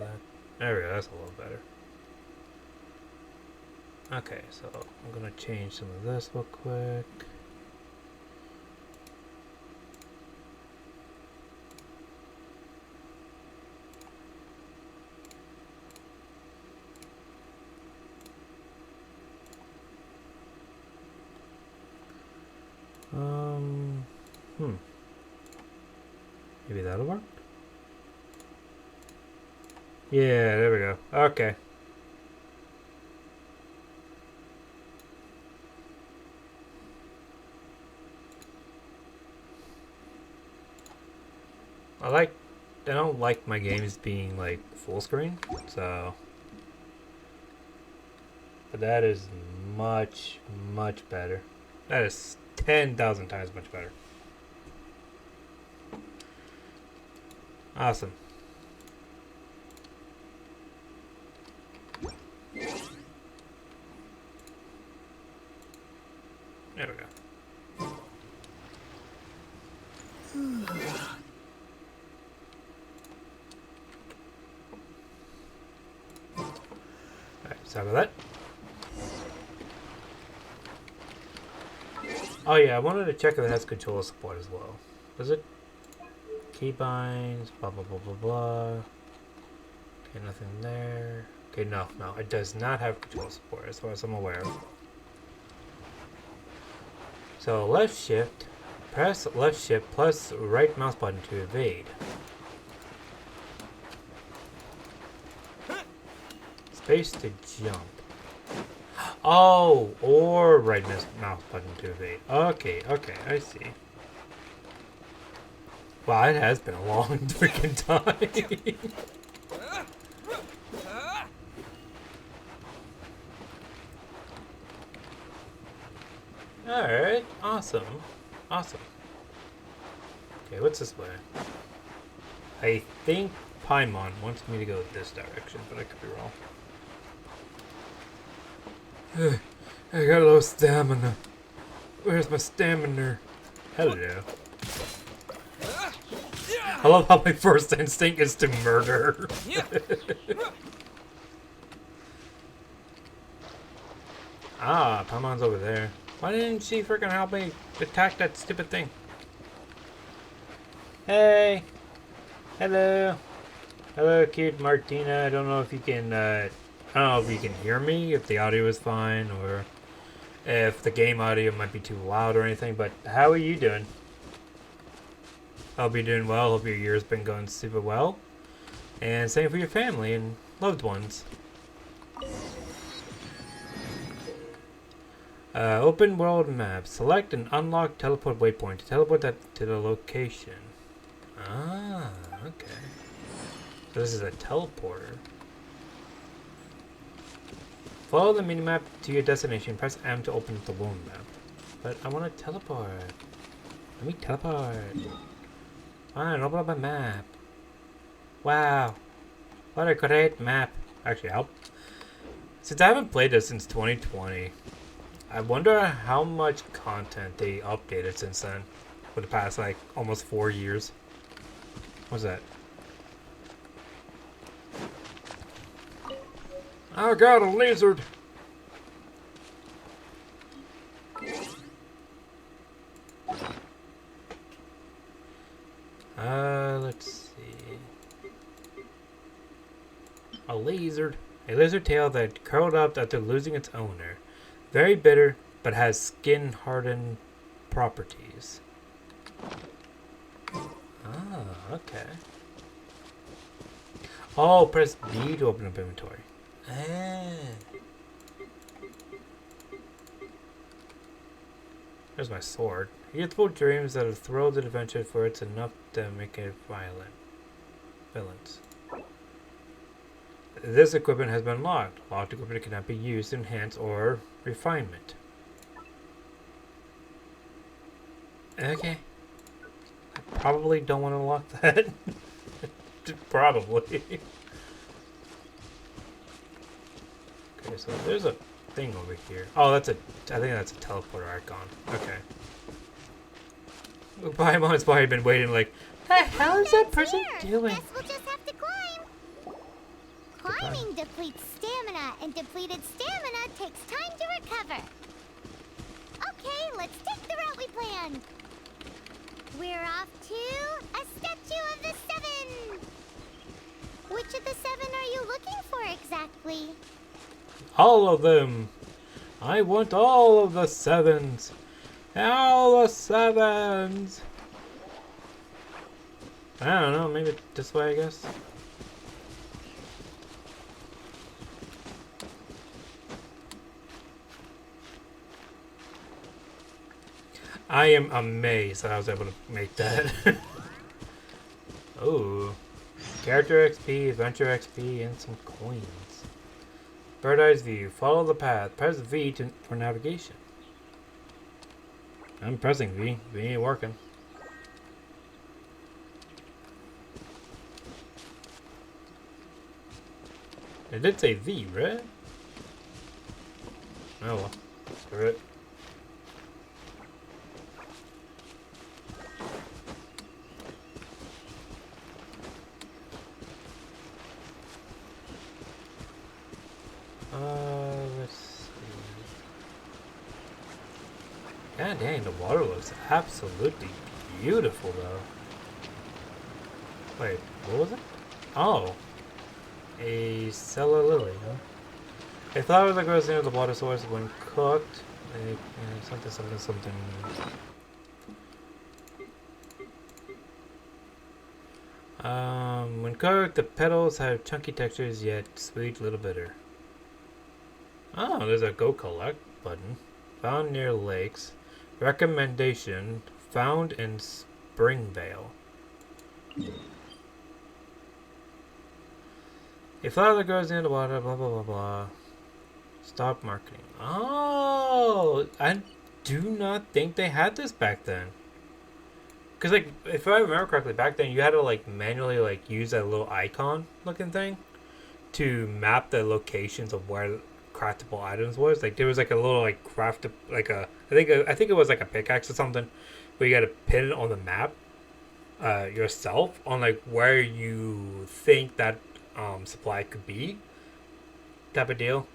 that. There we go, that's a little better. Okay, so I'm gonna change some of this real quick. Maybe that'll work? Yeah, there we go. Okay. I don't like my games being like full screen, so. But that is much, much better. That is 10,000 times much better. Awesome. There we go. Alright, sorry about that. Oh yeah, I wanted to check if it has controller support as well. Does it? Keybinds, blah blah blah blah blah. Okay, nothing there. Okay, no, it does not have controller support as far as I'm aware of. So left shift, press left shift plus right mouse button to evade. Space to jump. Oh, or right mouse button to evade. Okay, I see. Wow, it has been a long freaking time. Alright, awesome. Awesome. Okay, what's this way? I think Paimon wants me to go this direction, but I could be wrong. I got a low stamina. Where's my stamina? Hello. I love how my first instinct is to murder. Ah, Paimon's over there. Why didn't she freaking help me attack that stupid thing? Hey! Hello! Hello, cute Martina. I don't know if you can, I don't know if you can hear me, if the audio is fine, or if the game audio might be too loud or anything, but how are you doing? Hope you're doing well. Hope your year's been going super well. And same for your family and loved ones. Open world map. Select and unlock teleport waypoint to teleport that to the location. Ah, okay. So this is a teleporter. Follow the minimap to your destination. Press M to open the world map. But I want to teleport. Let me teleport. Fine, open up a map. Wow. What a great map. Actually, since I haven't played this since 2020, I wonder how much content they updated since then. For the past, like, almost 4 years. What's that? I got a lizard! Let's see. A lizard. A lizard tail that curled up after losing its owner. Very bitter, but has skin-hardened properties. Ah, okay. Oh, press B to open up inventory. Ah. There's my sword. Youthful dreams that have thrilled and adventure for it's enough to make it violence. This equipment has been locked. Locked equipment cannot be used, enhance, or refinement. Okay. I probably don't want to lock that. Probably. Okay, so there's a thing over here. Oh, I think that's a teleporter icon. Okay. Paimon's probably been waiting like, the hell is that person doing? Guess we'll just have to climb. Climbing depletes stamina, and depleted stamina takes time to recover. Okay, let's take the route we planned. We're off to a statue of the seven. Which of the seven are you looking for exactly? All of them. I want all of the sevens. All the sevens. I don't know, maybe this way, I guess. I am amazed that I was able to make that. Oh. Character XP, Adventure XP, and some coins. Bird Eye's View. Follow the path. Press V for navigation. I'm pressing V. V ain't working. It did say V, right? Oh well. Screw it. Let's see. God dang, the water looks absolutely beautiful though. Wait, what was it? Oh. A cellar lily, huh? A flower that grows near the water source when cooked. Something. When cooked, the petals have chunky textures yet sweet, little bitter. Oh, there's a go collect button. Found near lakes. Recommendation found in Springvale. A flower that grows near the water, blah blah blah blah. Stop marketing. Oh, I do not think they had this back then. Cause like, if I remember correctly, back then you had to like manually like use that little icon looking thing to map the locations of where craftable items was. Like there was like a little like craft like a I think it was like a pickaxe or something, where you got to pin it on the map yourself on like where you think that supply could be, type of deal.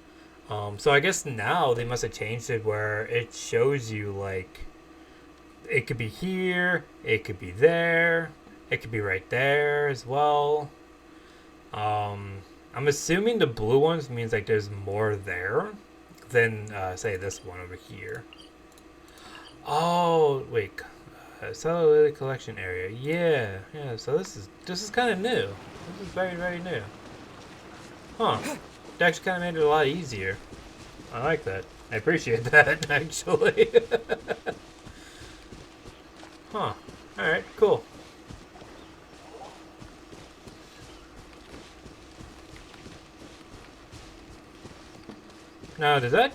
So I guess now they must have changed it where it shows you like it could be here, it could be there, it could be right there as well. I'm assuming the blue ones means like there's more there than say this one over here. Oh wait, cellular collection area. Yeah. So this is kind of new. This is very new. Huh? It actually kind of made it a lot easier. I like that. I appreciate that actually. Huh. Alright, cool. Now, does that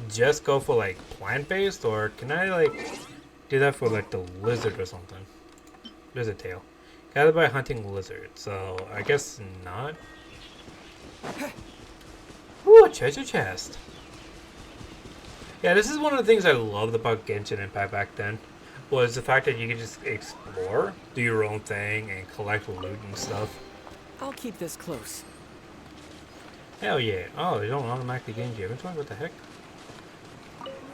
just go for like plant-based, or can I like do that for like the lizard or something? Lizard tail. Gathered by hunting lizards, so I guess not. Ooh, a treasure chest. Yeah, this is one of the things I loved about Genshin Impact back then. Was the fact that you could just explore, do your own thing, and collect loot and stuff. I'll keep this close. Hell yeah. Oh, they don't automatically gain you. Which one? What the heck?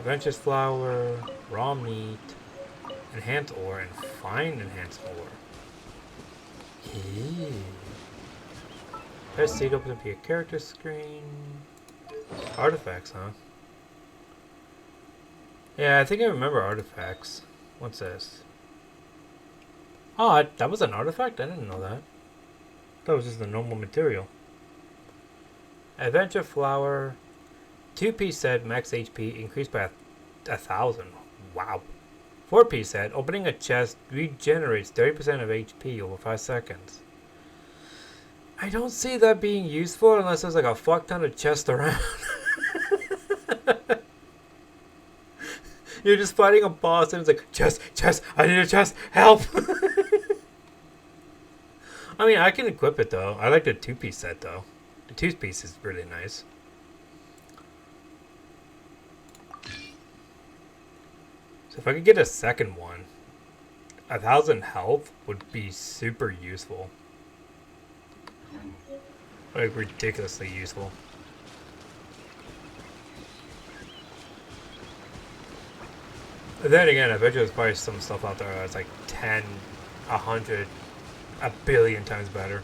Adventurous flower, raw meat, enhanced ore, and fine enhanced ore. Eee. Press C to open up your character screen. Artifacts, huh? Yeah, I think I remember artifacts. What's this? Oh, that was an artifact? I didn't know that. That was just a normal material. Adventure flower. 2-piece set, max HP, increased by 1,000. Wow. 4-piece set, opening a chest regenerates 30% of HP over 5 seconds. I don't see that being useful unless there's like a fuck ton of chests around. You're just fighting a boss and it's like, chest, I need a chest, help! I mean, I can equip it though. I like the 2-piece set though. The 2-piece is really nice. So if I could get a second one, 1,000 health would be super useful. Like, ridiculously useful. But then again, I bet you there's probably some stuff out there that's like 10, 100, a billion times better.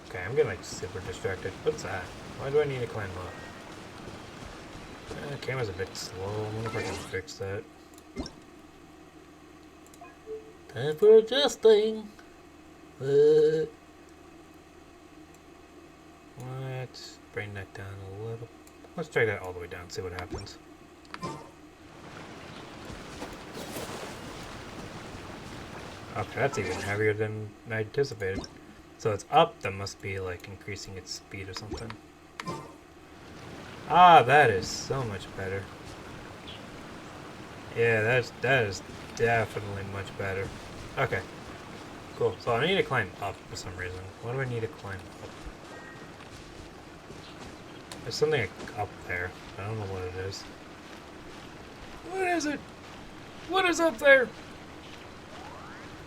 Okay, I'm getting like super distracted. What's that? Why do I need to climb up? Camera's a bit slow. I wonder if I can fix that. Time for adjusting. Let's bring that down a little. Let's drag that all the way down, see what happens. Okay, that's even heavier than I anticipated. So it's up, that must be like increasing its speed or something. Ah, that is so much better. Yeah, that is definitely much better. Okay, cool. So I need to climb up for some reason. Why do I need to climb up? There's something up there. I don't know what it is. What is it? What is up there?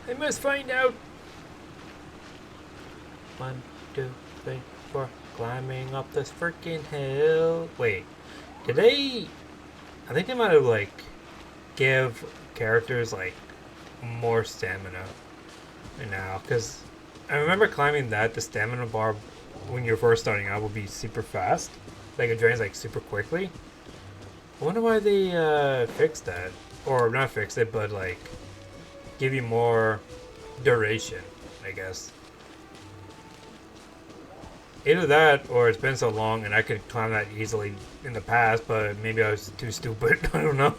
I must find out. 1, 2, 3, 4. Climbing up this freaking hill. Wait, did they? I think they might have like give characters like more stamina now, because I remember climbing that the stamina bar when you're first starting out will be super fast, like it drains like super quickly. I wonder why they fixed that, or not fixed it, but like give you more duration, I guess. Either that, or it's been so long and I could climb that easily in the past, but maybe I was too stupid. I don't know.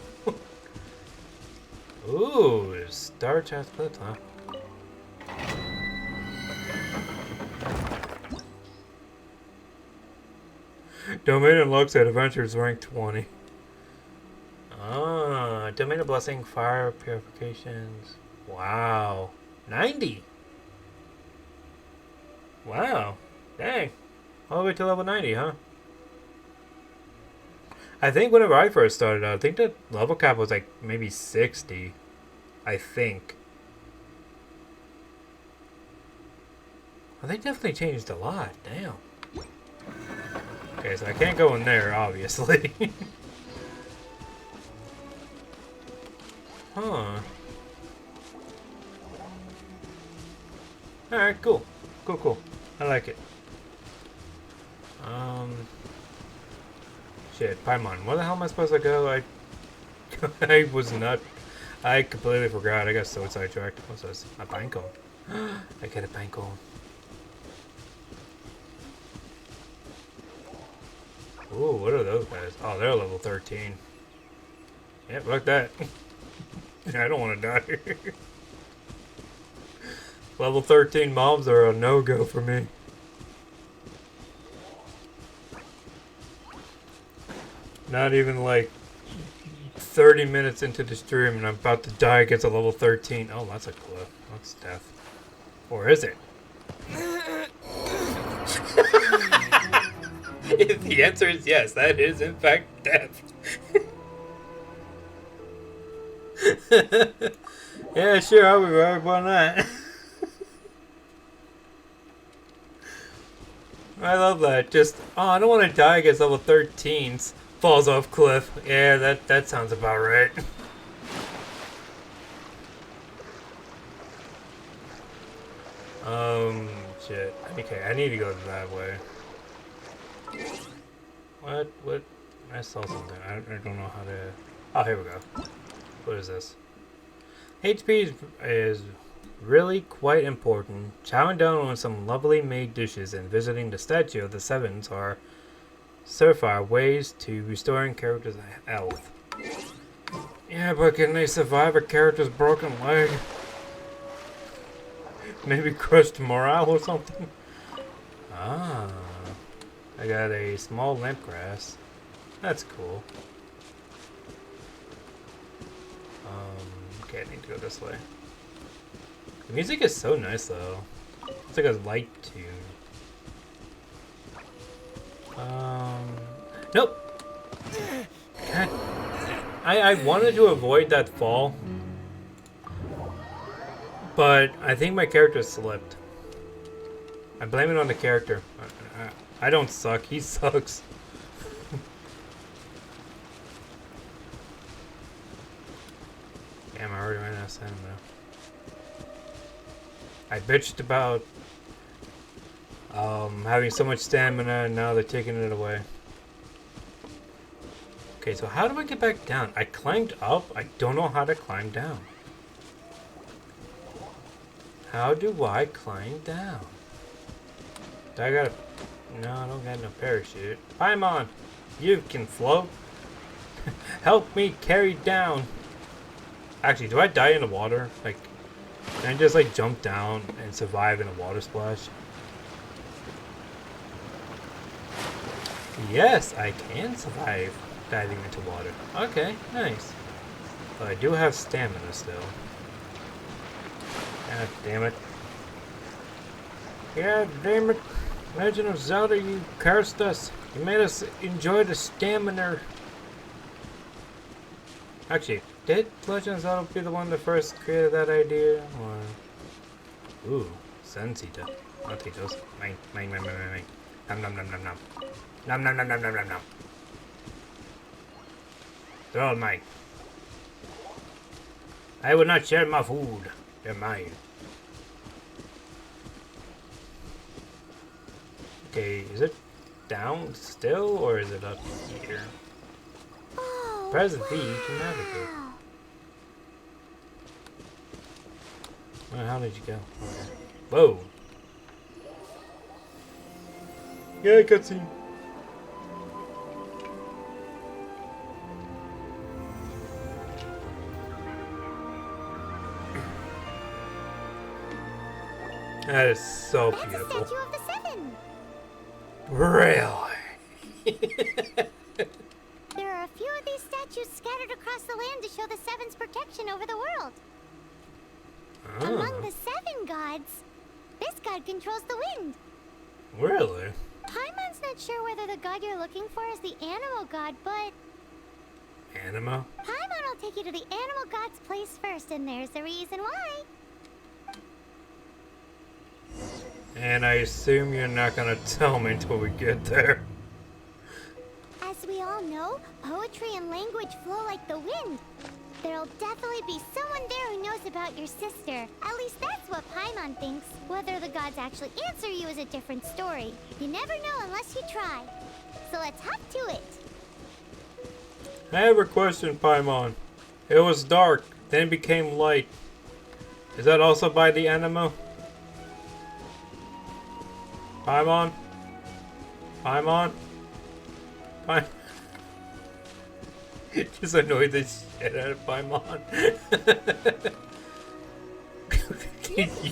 Ooh, star chest clips, huh? Domain unlocks at Adventures rank 20. Ah, Domain of Blessing, Fire Purifications. Wow. 90! Wow. Dang. All the way to level 90, huh? I think whenever I first started out, I think the level cap was like maybe 60. I think. Well, they definitely changed a lot. Damn. Okay, so I can't go in there, obviously. Huh. Alright, cool. Cool. I like it. Shit, Paimon, where the hell am I supposed to go? I was not... I completely forgot. I got so sidetracked. What's this? A pine cone. I get a pine cone. Ooh, what are those guys? Oh, they're level 13. Yep, like that. I don't want to die. Level 13 mobs are a no-go for me. Not even like 30 minutes into the stream and I'm about to die against a level 13. Oh, that's a cliff. That's death. Or is it? If the answer is yes, that is in fact death. Yeah, sure, I'll be right on that. I love that. Just, oh, I don't want to die against level 13s. Falls off cliff. Yeah, that sounds about right. Shit. Okay, I need to go that way. What? I saw something. I don't know how to... Oh, here we go. What is this? HP is really quite important. Chowing down on some lovely made dishes and visiting the statue of the Sevens are surefire ways to restoring characters' health. Yeah, but can they survive a character's broken leg? Maybe crushed morale or something? Ah. I got a small lamp grass. That's cool. Okay, I need to go this way. The music is so nice though. It's like a light tune. Nope. I wanted to avoid that fall. But I think my character slipped. I blame it on the character. I don't suck. He sucks. Damn, I already ran out of stamina. I bitched about having so much stamina, and now they're taking it away. Okay, so how do I get back down? I climbed up. I don't know how to climb down. How do I climb down? Do I gotta... No, I don't got no parachute. Paimon, you can float. Help me carry down. Actually, do I die in the water? Like, can I just like jump down and survive in a water splash? Yes, I can survive diving into water. Okay, nice. But I do have stamina still. God damn it. God damn it. Legend of Zelda, you cursed us. You made us enjoy the stamina. Actually, did Legend of Zelda be the one that first created that idea? Or... Ooh, Sensita. I'll take those. Mine, mine, mine, mine, mine, mine. Nom nom nom nom nom. Nom nom nom nom nom nom nom. They're all mine. I will not share my food. They're mine. Okay, is it down still or is it up here? Oh, Press V to navigate. wow. Well, how did you go? Okay. Whoa. Yeah, cutscene. That is so That's a beautiful. statue of the seven. Really? There are a few of these statues scattered across the land to show the seven's protection over the world. Among Oh, the seven gods, this god controls the wind. really? Paimon's not sure whether the god you're looking for is the animal god, but Anima? Paimon will take you to the animal god's place first, and there's the reason why. And I assume you're not gonna tell me until we get there. As we all know, poetry and language flow like the wind. There'll definitely be someone there who knows about your sister. At least that's what Paimon thinks. Whether the gods actually answer you is a different story. You never know unless you try. So let's hop to it. I have a question, Paimon. It was dark, then became light. Is that also by the anima? Paimon? Paimon? Paimon? Just annoyed the shit out of Paimon.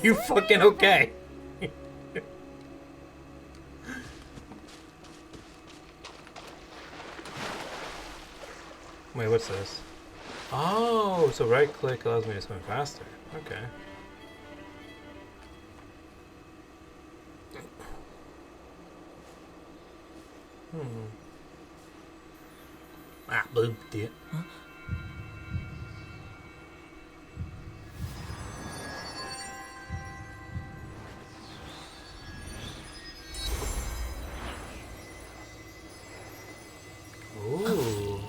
You fucking okay? Wait, what's this? Oh, so right click allows me to swim faster. Okay. Ah, boop, it. Ooh.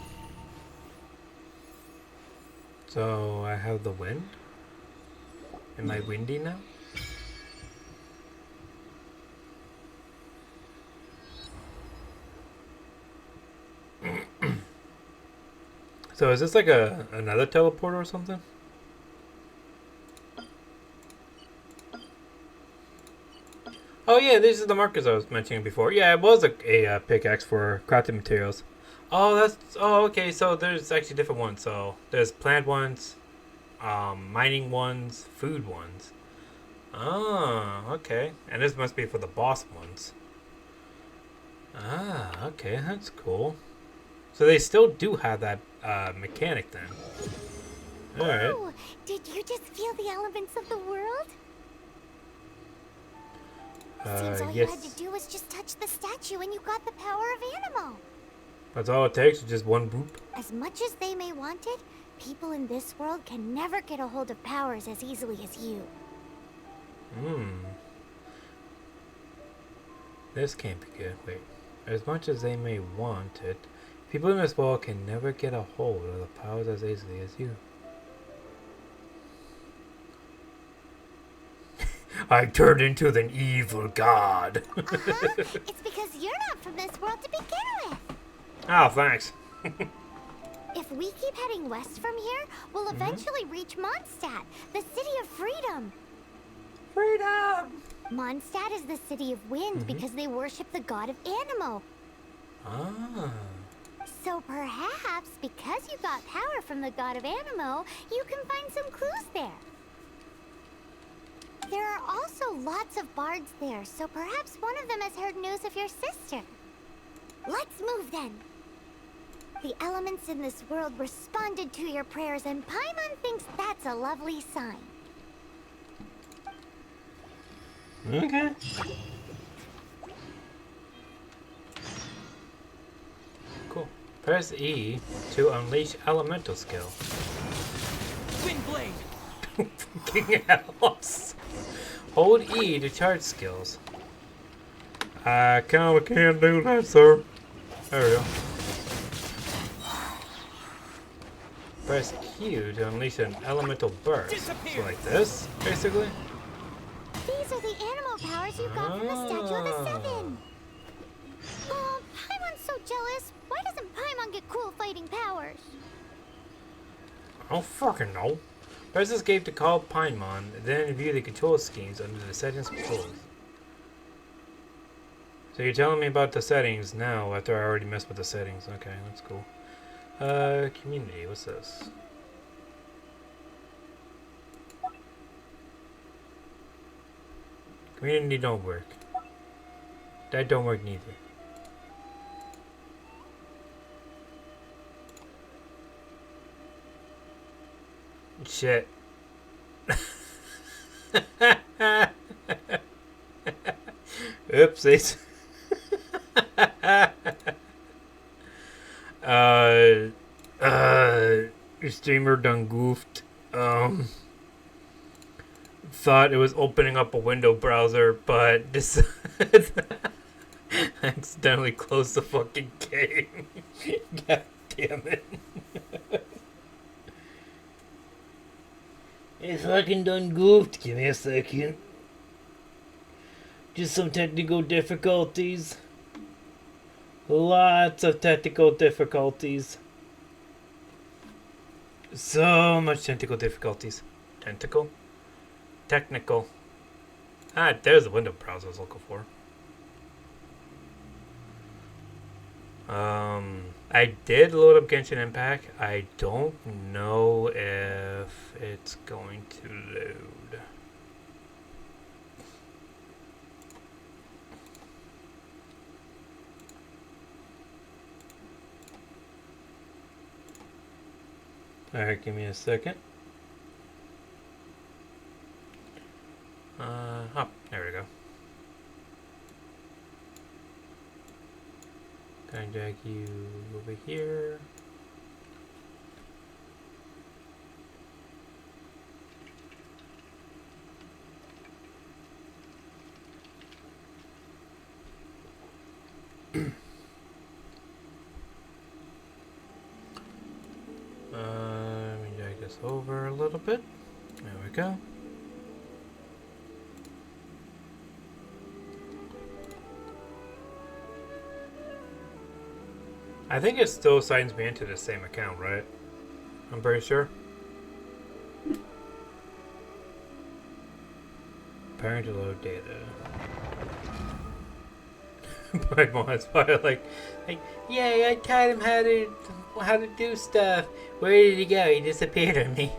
So I have the wind? Am I windy now? So is this like another teleporter or something? Oh yeah, these are the markers I was mentioning before. Yeah, it was a pickaxe for crafting materials. Oh, okay. So there's actually different ones. So there's plant ones, mining ones, food ones. Oh, okay. And this must be for the boss ones. Ah, okay, that's cool. So they still do have that mechanic then. Alright. Ooh, did you just feel the elements of the world? Seems all you had to Yes. do was just touch the statue and you got the power of Animo. That's all it takes, just one boop. As much as they may want it, people in this world can never get a hold of powers as easily as you. Hmm. This can't be good. Wait. As much as they may want it, people in this world can never get a hold of the powers as easily as you. I turned into an evil god. It's because you're not from this world to begin with. Oh, thanks. If we keep heading west from here, we'll eventually reach Mondstadt, the city of freedom. Freedom! Mondstadt is the city of wind because they worship the god of Animo. Ah. So perhaps, because you got power from the god of Animo, you can find some clues there. There are also lots of bards there, so perhaps one of them has heard news of your sister. Let's move then. The elements in this world responded to your prayers, and Paimon thinks that's a lovely sign. Okay. Cool. Press E to unleash elemental skill. Wind blade. Fucking helps. Hold E to charge skills. I kinda can't do that, sir. There we go. Press Q to unleash an elemental burst. So like this, basically. These are the animal powers you got from the Statue of the Seven. Oh, Paimon's so jealous. Why doesn't Paimon get cool fighting powers? I don't fucking know. Press escape to call Paimon, then view the control schemes under the settings controls. So you're telling me about the settings now after I already messed with the settings. Okay, that's cool. Community, what's this? Community don't work. That don't work neither. Shit. Oopsies. Your streamer done goofed. Thought it was opening up a window browser, but this accidentally closed the fucking game. God damn it. It's fucking done goofed. Give me a second. Just some technical difficulties. Lots of technical difficulties. So much technical difficulties. Tentacle? Technical. Ah, there's the window browser I was looking for. I did load up Genshin Impact. I don't know if it's going to load. Alright, give me a second. Oh, there we go. Gonna drag you over here. Let me drag this over a little bit. There we go. I think it still signs me into the same account, right? I'm pretty sure. Preparing to load data. My mom's probably like, yay! I taught him how to do stuff. Where did he go? He disappeared on me.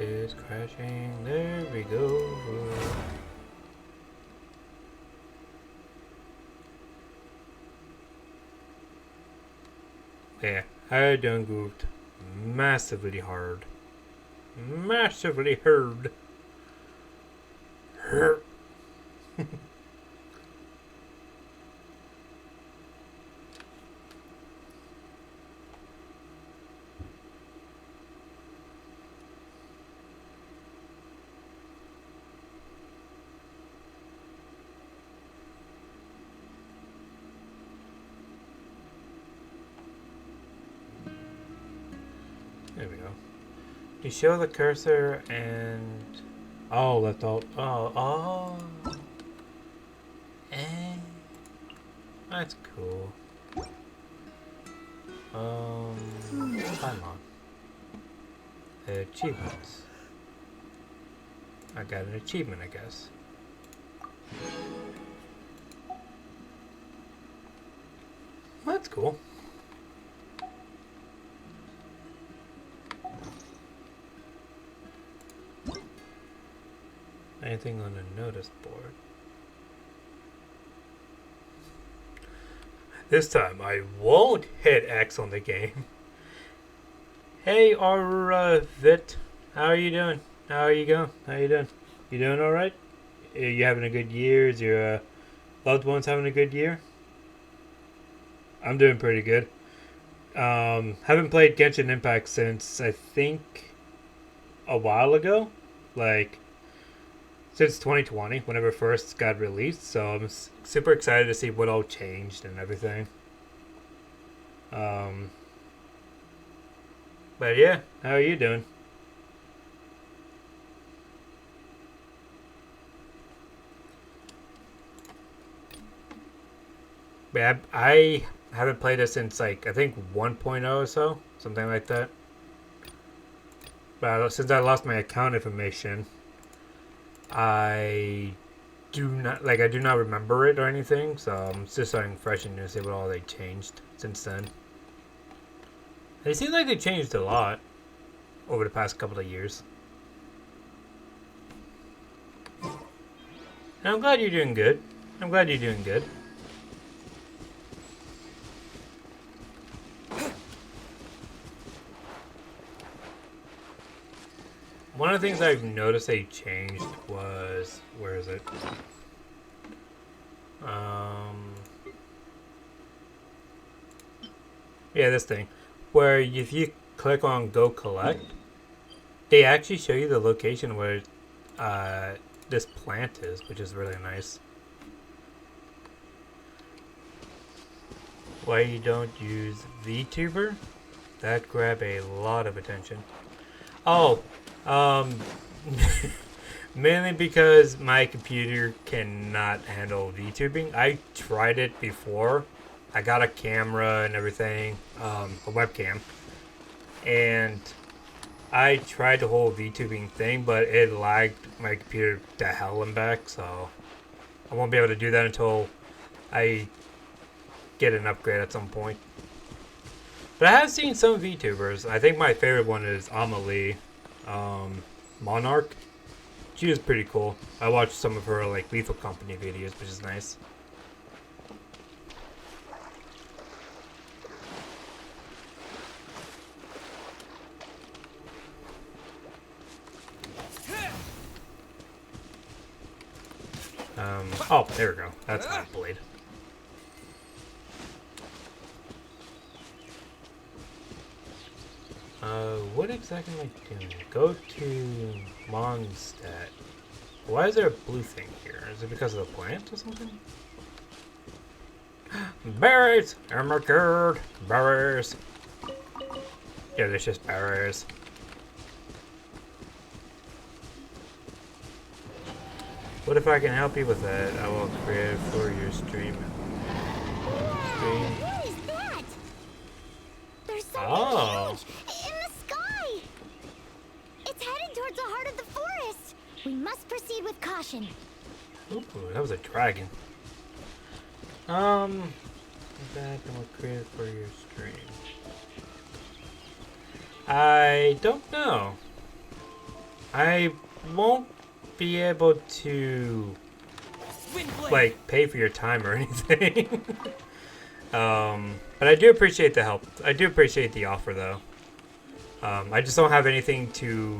It is crashing. There we go. Yeah, I done goofed massively hard. Massively hard. There we go. You show the cursor and... Oh, left alt. Oh. Eh. That's cool. Time on. Achievements. I got an achievement, I guess. That's cool. Anything on the notice board? This time I won't hit X on the game. Hey, Vit. How are you doing? How are you going? How you doing? You doing alright? You having a good year? Is your loved ones having a good year? I'm doing pretty good. Haven't played Genshin Impact since, I think, a while ago. Like, since 2020, whenever it first got released. So I'm super excited to see what all changed and everything. But yeah, how are you doing? Yeah, I haven't played it since, like, I think 1.0 or so, something like that. But since I lost my account information, I do not remember it or anything, so I'm just starting fresh and to see what all they changed since then. It seems like they changed a lot over the past couple of years. And I'm glad you're doing good. I'm glad you're doing good. One of the things I've noticed they changed was... Where is it? Yeah, this thing. Where if you click on Go Collect, they actually show you the location where this plant is, which is really nice. Why you don't use VTuber? That grab a lot of attention. Oh, mainly because my computer cannot handle VTubing. I tried it before. I got a camera and everything, a webcam, and I tried the whole VTubing thing, but it lagged my computer to hell and back, so I won't be able to do that until I get an upgrade at some point. But I have seen some VTubers. I think my favorite one is Amelie, Monarch. She is pretty cool. I watched some of her like Lethal Company videos, which is nice. Oh, there we go. That's my blade. What exactly am I doing? Go to Mondstadt. Why is there a blue thing here? Is it because of the plant or something? Berries! Oh my god! Berries! Yeah, there's just berries. What if I can help you with that? I will create it for your stream. What is that? There's something huge in the sky. It's headed towards the heart of the forest. We must proceed with caution. Ooh, that was a dragon. Back and we'll create it for your stream. I don't know. I won't be able to like pay for your time or anything. But I do appreciate the help. I do appreciate the offer though. I just don't have anything to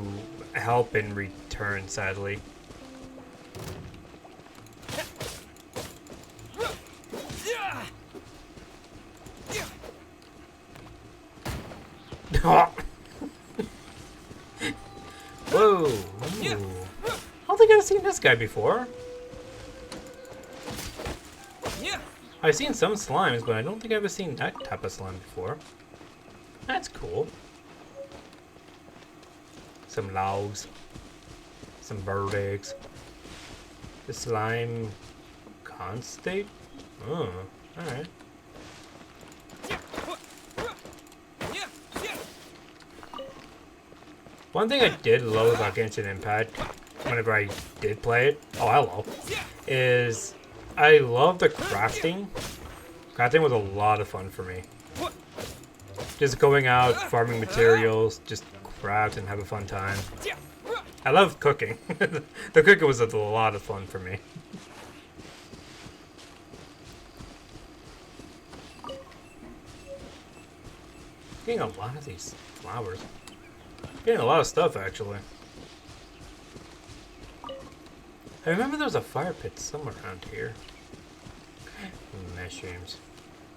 help in return, sadly. Whoa. Ooh. I don't think I've seen this guy before. I've seen some slimes, but I don't think I've ever seen that type of slime before. That's cool. some logs, some bird eggs. The slime constate? Oh, alright. One thing I did love about Genshin Impact, whenever I did play it, oh hello, is I love the crafting. Crafting was a lot of fun for me. Just going out, farming materials, just craft and have a fun time. I love cooking. The cooking was a lot of fun for me. Getting a lot of these flowers. Getting a lot of stuff, actually. I remember there was a fire pit somewhere around here. Mushrooms.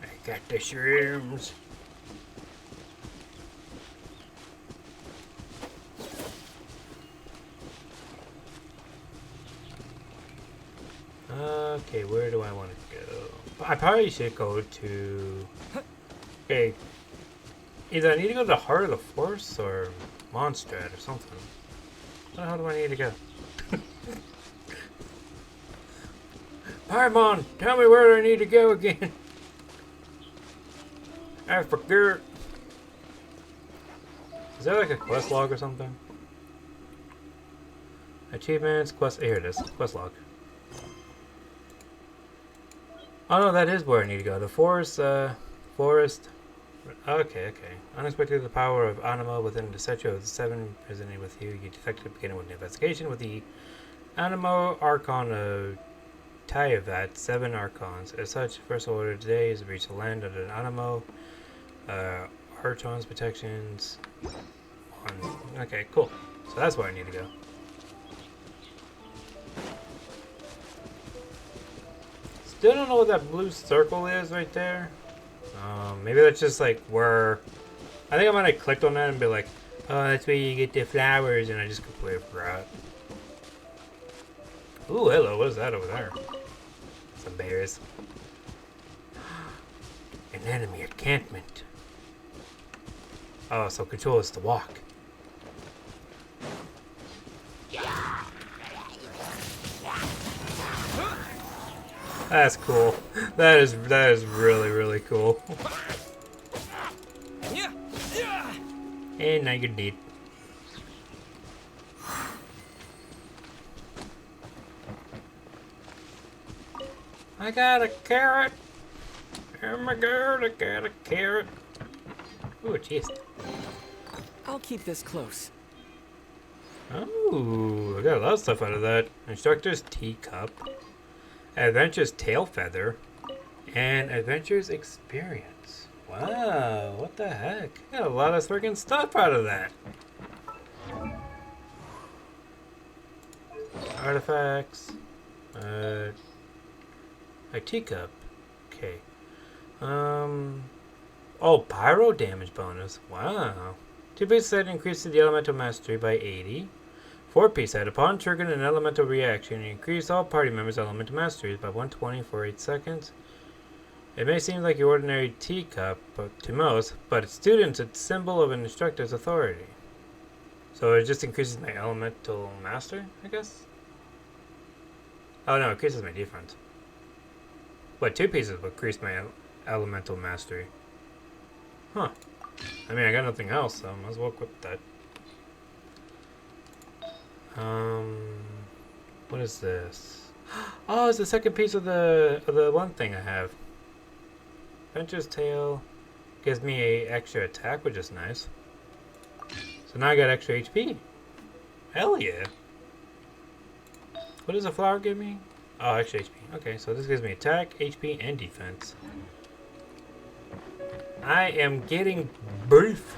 I got the shrooms. Okay, where do I want to go? I probably should go to... Okay. Either I need to go to the heart of the forest or Mondstadt or something. Where the hell do I need to go? Paimon, tell me where I need to go again. I forget. Is that like a quest log or something? Achievements, quest. Here it is. Quest log. Oh no, that is where I need to go. The forest. Forest. Okay, okay. Unexpectedly, the power of Anima within the statue of the seven resonated with you. You detected beginning with an investigation with the Anima Archon of Tyavat, 7 Archons. As such, first order today is to reach the land under the Animo. Archon's protections. Okay, cool. So that's where I need to go. Still don't know what that blue circle is right there. Maybe that's just like where... I think I might have clicked on that and be like, oh, that's where you get the flowers, and I just completely forgot. Ooh, hello, what is that over there? Some bears. An enemy encampment. Oh, so control is to walk. That's cool. That is really, really cool. And now you're dead. I got a carrot. Oh my god, I got a carrot. Ooh, a chest. I'll keep this close. Oh, I got a lot of stuff out of that. Instructor's teacup. Adventure's tail feather. And Adventure's experience. Wow, what the heck? I got a lot of freaking stuff out of that. Artifacts. A teacup. Okay. Oh, pyro damage bonus. Wow. 2-piece set increases the elemental mastery by 80. 4-piece set. Upon triggering an elemental reaction, you increase all party members' elemental masteries by 120 for 8 seconds. It may seem like your ordinary teacup to most, but its students, it's a symbol of an instructor's authority. So it just increases my elemental master, I guess? Oh no, it increases my defense. But 2 pieces will increase my elemental mastery. Huh. I mean, I got nothing else, so I might as well equip that. What is this? Oh, it's the second piece of the one thing I have. Adventure's Tail gives me a extra attack, which is nice. So now I got extra HP. Hell yeah. What does the flower give me? Oh, extra HP. Okay, so this gives me attack, HP, and defense. I am getting beef.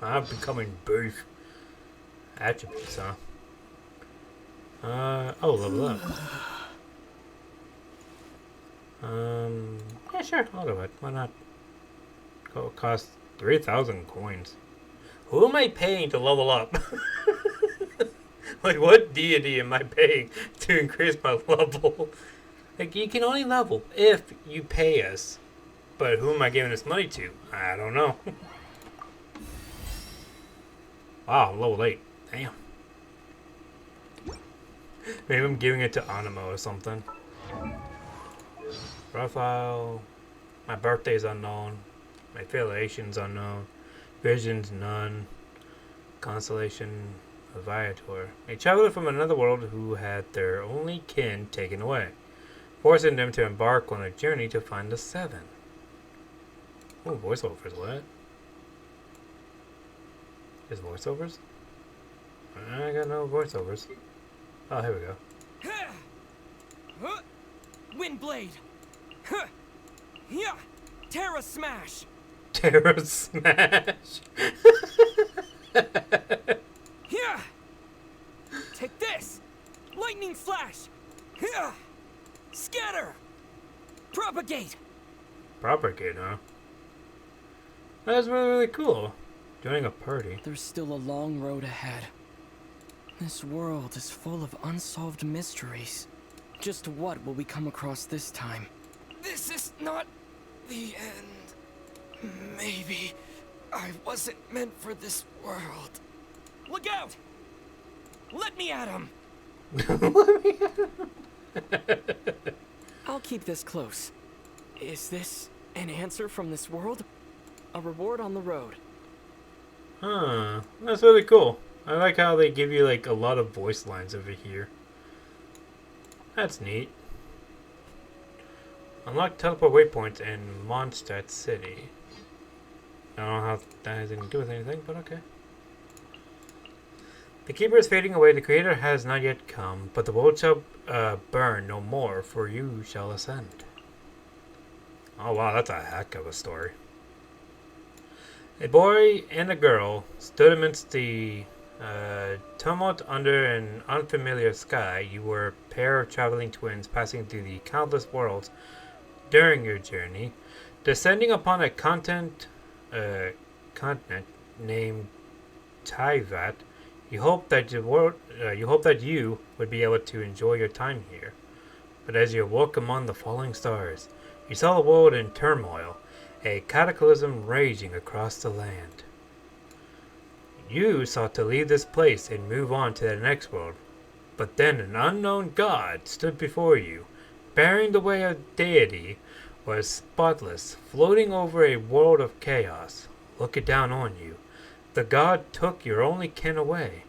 I'm becoming beef. Attributes, huh? Oh, level up. Yeah, sure, I'll do it. Why not? It costs 3,000 coins. Who am I paying to level up? Like, what deity am I paying to increase my level? Like, you can only level if you pay us. But who am I giving this money to? I don't know. Wow, level 8. Damn. Maybe I'm giving it to Animo or something. Profile. My birthday's unknown. My affiliation's unknown. Vision's none. Constellation of Viator. A traveler from another world who had their only kin taken away, forcing them to embark on a journey to find the seven. Oh, voiceovers, what? Is voiceovers? I got no voiceovers. Oh, here we go. Windblade. Terra Smash. Terra Smash! Take this. Lightning Flash. Scatter. Propagate. Propagate, huh? That's really, really cool. Joining a party. There's still a long road ahead. This world is full of unsolved mysteries. Just what will we come across this time? This is not the end. Maybe I wasn't meant for this world. Look out! Let me at him! I'll keep this close. Is this an answer from this world? A reward on the road. Huh. That's really cool. I like how they give you like a lot of voice lines over here. That's neat. Unlock teleport waypoints in Mondstadt City. I don't know how that has anything to do with anything, but okay. The Keeper is fading away, the Creator has not yet come, but the world shall burn no more, for you shall ascend. Oh wow, that's a heck of a story. A boy and a girl stood amidst the tumult under an unfamiliar sky. You were a pair of traveling twins passing through the countless worlds during your journey, descending upon a continent named Tyvat. You hoped that you would be able to enjoy your time here. But as you awoke among the falling stars, you saw the world in turmoil, a cataclysm raging across the land. You sought to leave this place and move on to the next world, but then an unknown god stood before you, bearing the way of deity, was spotless, floating over a world of chaos, looking down on you. The god took your only kin away,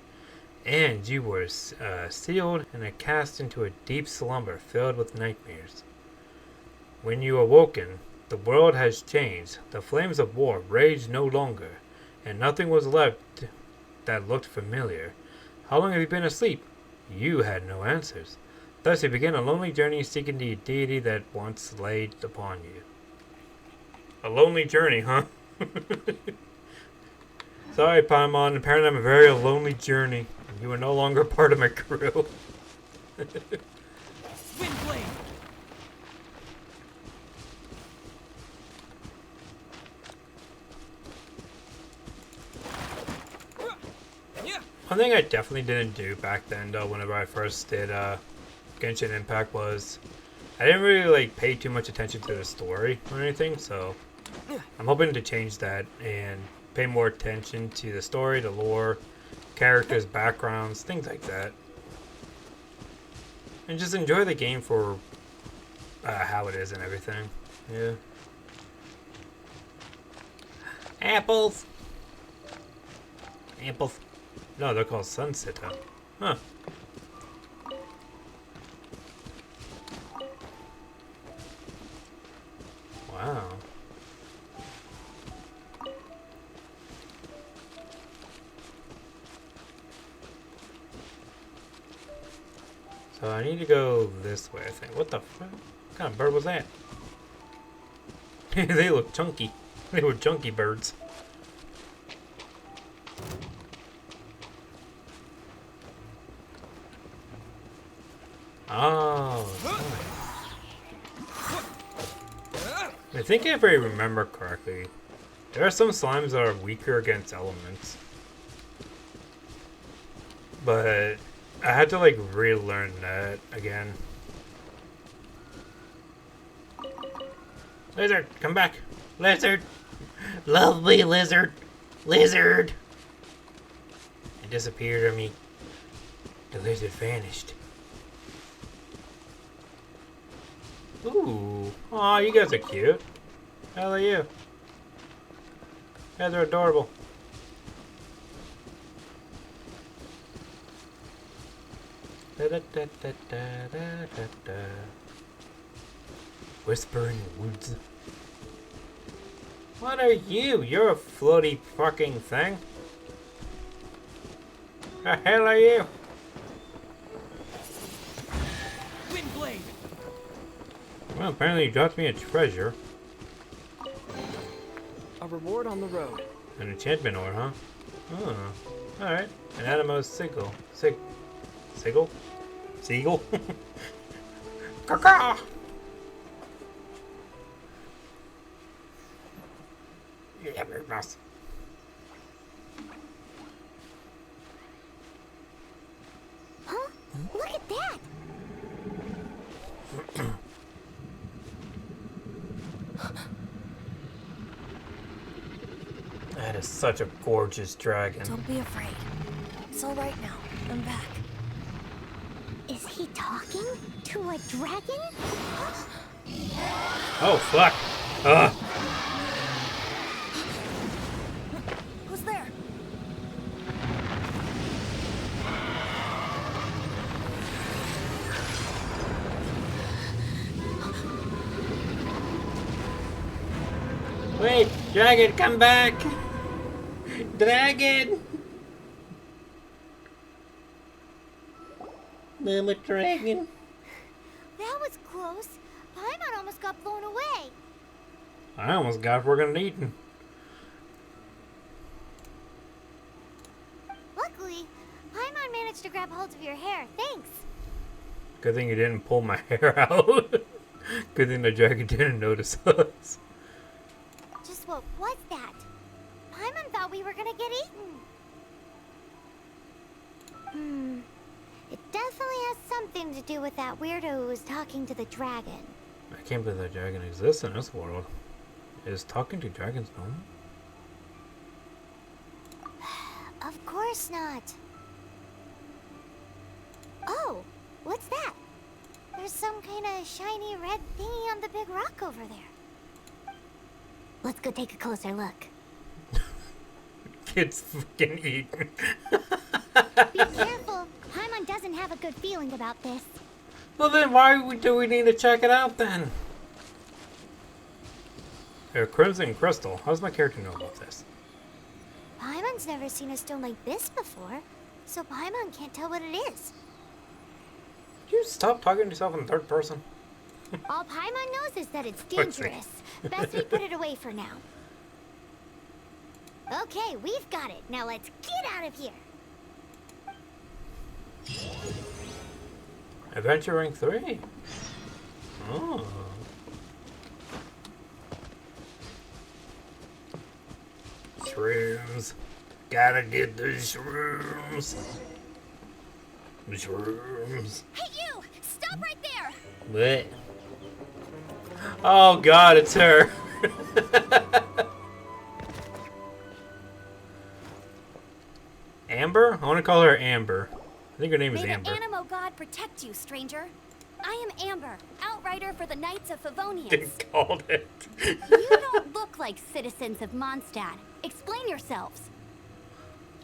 and you were sealed and cast into a deep slumber filled with nightmares. When you awoken, the world has changed. The flames of war raged no longer, and nothing was left that looked familiar. How long have you been asleep? You had no answers. Thus you began a lonely journey seeking the deity that once laid upon you. A lonely journey, huh? Sorry, Paimon. Apparently I'm a very lonely journey. You are no longer part of my crew. Windblade. One thing I definitely didn't do back then, though, whenever I first did Genshin Impact, was I didn't really like pay too much attention to the story or anything. So I'm hoping to change that and pay more attention to the story, the lore, characters, backgrounds, things like that, and just enjoy the game for how it is and everything. Yeah. Apples. Apples. No, they're called Sunset. Huh. Wow. So I need to go this way, I think. What the fuck? What kind of bird was that? They look chunky. They were chunky birds. Oh, nice. I think if I remember correctly, there are some slimes that are weaker against elements. But I had to like relearn that again. Lizard, come back. Lizard. Love me, lizard. Lizard. It disappeared on me. The lizard vanished. Ooh. Aw, you guys are cute. How are you? You guys are adorable. Da, da, da, da, da, da, da, da. Whispering woods. What are you? You're a floaty fucking thing. The hell are you? Windblade! Well, apparently you dropped me a treasure. A reward on the road. An enchantment ore, huh? Oh. Alright. An Animo Sigil. Sigil? Seagull? Caw-caw! Yeah, very nice. Huh? Look at that! That is such a gorgeous dragon. Don't be afraid. It's all right now. I'm back. Is he talking to a dragon? Oh, fuck! Ugh! Who's there? Wait! Dragon, come back! Dragon! Mama dragon. That was close. Paimon almost got blown away. I almost got friggin' eaten. Luckily, Paimon managed to grab hold of your hair. Thanks. Good thing you didn't pull my hair out. Good thing the dragon didn't notice us. Just what was that? Paimon thought we were gonna get eaten. It definitely has something to do with that weirdo who was talking to the dragon. I can't believe that dragon exists in this world. Is talking to dragons normal? Of course not. Oh, what's that? There's some kind of shiny red thingy on the big rock over there. Let's go take a closer look. Kids fucking eaten. Be careful. Paimon doesn't have a good feeling about this. Well then why do we need to check it out then? A crimson crystal. How does my character know about this? Paimon's never seen a stone like this before, so Paimon can't tell what it is. Can you stop talking to yourself in third person? All Paimon knows is that it's dangerous. Best we put it away for now. Okay, we've got it. Now let's get out of here. Adventure Rank 3. Oh. Shrooms. Gotta get the shrooms. The shrooms. Hey, you! Stop right there! What? Oh god, it's her. Amber? I want to call her Amber. I think her name is May Amber. the Animo God protect you, stranger. I am Amber, outrider for the Knights of Favonius. They called it. You don't look like citizens of Mondstadt. Explain yourselves.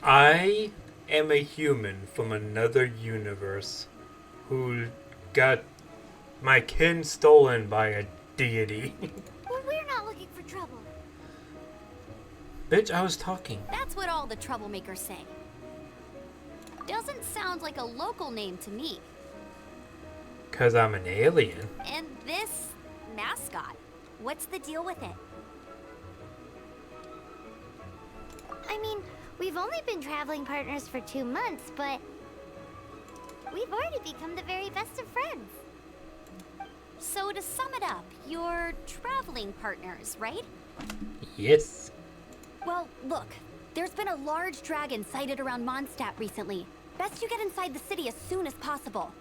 I am a human from another universe who got my kin stolen by a deity. Well, we're not looking for trouble. Bitch, I was talking. That's what all the troublemakers say. Doesn't sound like a local name to me. Cause I'm an alien. And this mascot, what's the deal with it? I mean, we've only been traveling partners for 2 months, but we've already become the very best of friends. So to sum it up, you're traveling partners, right? Yes. Well, look, there's been a large dragon sighted around Mondstadt recently. Best you get inside the city as soon as possible.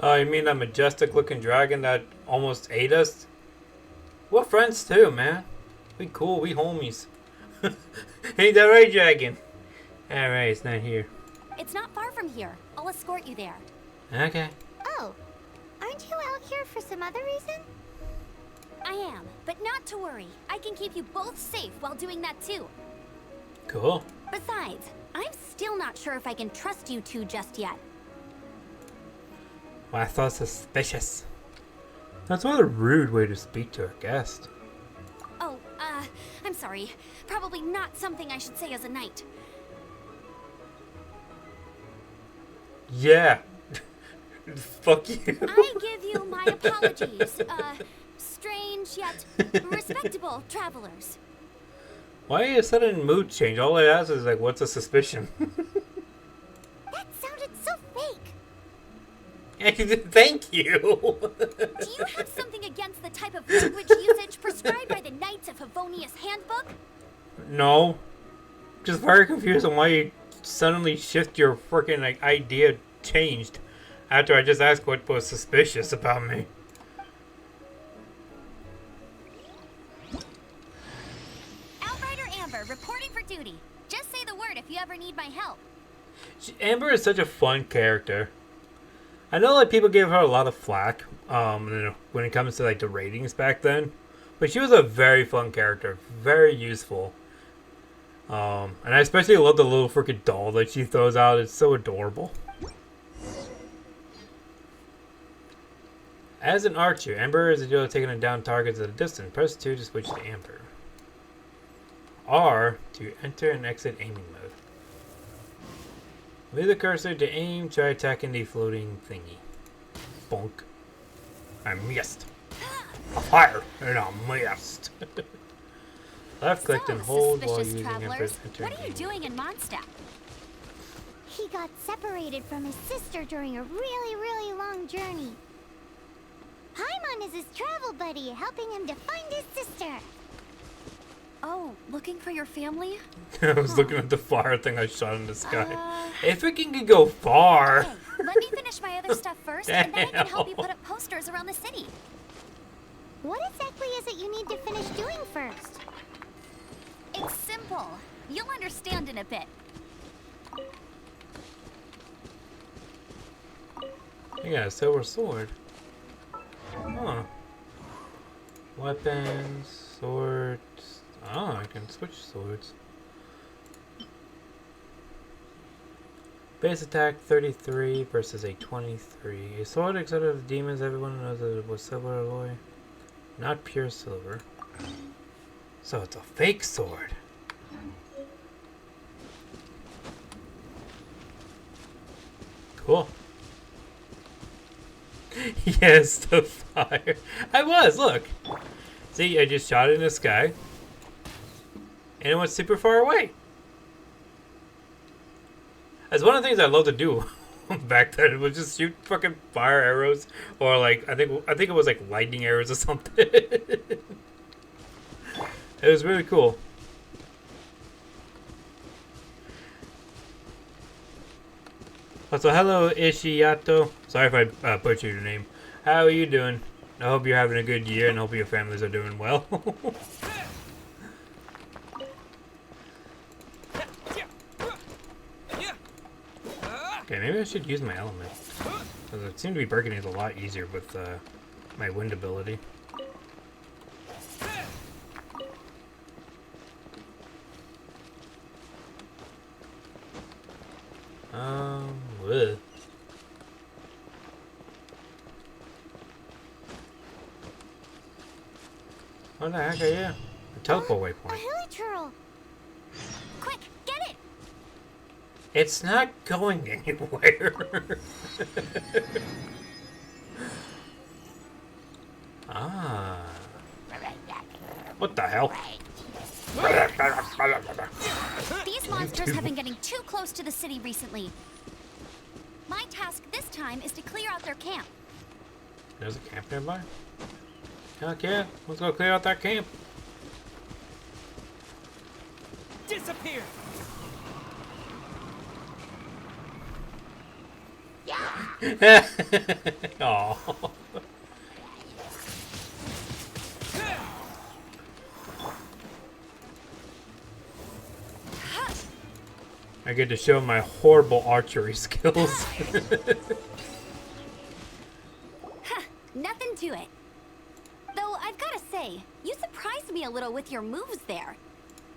Oh, you mean that majestic looking dragon that almost ate us? We're friends too, man. We cool, we homies. Ain't that right, dragon? Alright, it's not here. It's not far from here. I'll escort you there. Okay. Oh, aren't you out here for some other reason? I am, but not to worry. I can keep you both safe while doing that too. Cool. Besides, I'm still not sure if I can trust you two just yet. Well, I thought suspicious. That's not a rude way to speak to a guest. Oh, I'm sorry. Probably not something I should say as a knight. Yeah. Fuck you. I give you my apologies, strange yet respectable travelers. Why a sudden mood change? All I ask is like, what's a suspicion? That sounded so fake. Thank you. Do you have something against the type of language usage prescribed by the Knights of Favonius Handbook? No. Just very confused on why you suddenly shift your freaking like idea changed after I just asked what was suspicious about me. Outrider Amber reporting for duty. Just say the word if you ever need my help. Amber is such a fun character. I know like people gave her a lot of flack when it comes to like the ratings back then, but she was a very fun character, very useful. And I especially love the little freaking doll that she throws out. It's so adorable. As an archer, Amber is agile at taking down targets at a distance. Press 2 to switch to Amber. R to enter and exit aiming mode. Leave the cursor to aim, try attacking the floating thingy. Bonk. I missed. A fire and I missed. Left click and hold while suspicious using travelers, Emperor's enter what are you aim. doing in Mondstadt? He got separated from his sister during a really, really long journey. Paimon is his travel buddy, helping him to find his sister. Oh, looking for your family? I was looking at the fire thing I shot in the sky. If it can go far. Okay, let me finish my other stuff first, and then I can help you put up posters around the city. What exactly is it you need to finish doing first? It's simple. You'll understand in a bit. You got a silver sword. Huh. Weapons, swords. Oh, I can switch swords. Base attack 33 versus a 23. A sword except of demons, everyone knows that it was silver alloy. Not pure silver. So it's a fake sword. Cool. Yes, the fire. I was, look. See, I just shot it in the sky. And it went super far away. That's one of the things I love to do back then. It was just shoot fucking fire arrows. Or like, I think it was like lightning arrows or something. It was really cool. So hello Ishiyato. Sorry if I butchered your name. How are you doing? I hope you're having a good year and hope your families are doing well. Okay, maybe I should use my element. Because it seemed to be breaking it a lot easier with my wind ability. Ugh. What the heck are you? A teleport A waypoint. hilichurl. Quick, get it! It's not going anywhere. Ah. What the hell? These monsters have been getting too close to the city recently. My task this time is to clear out their camp. There's a camp nearby? Heck yeah, let's go clear out that camp. Disappear! Aww. I get to show my horrible archery skills. Nothing to it. Though I've gotta say, you surprised me a little with your moves there.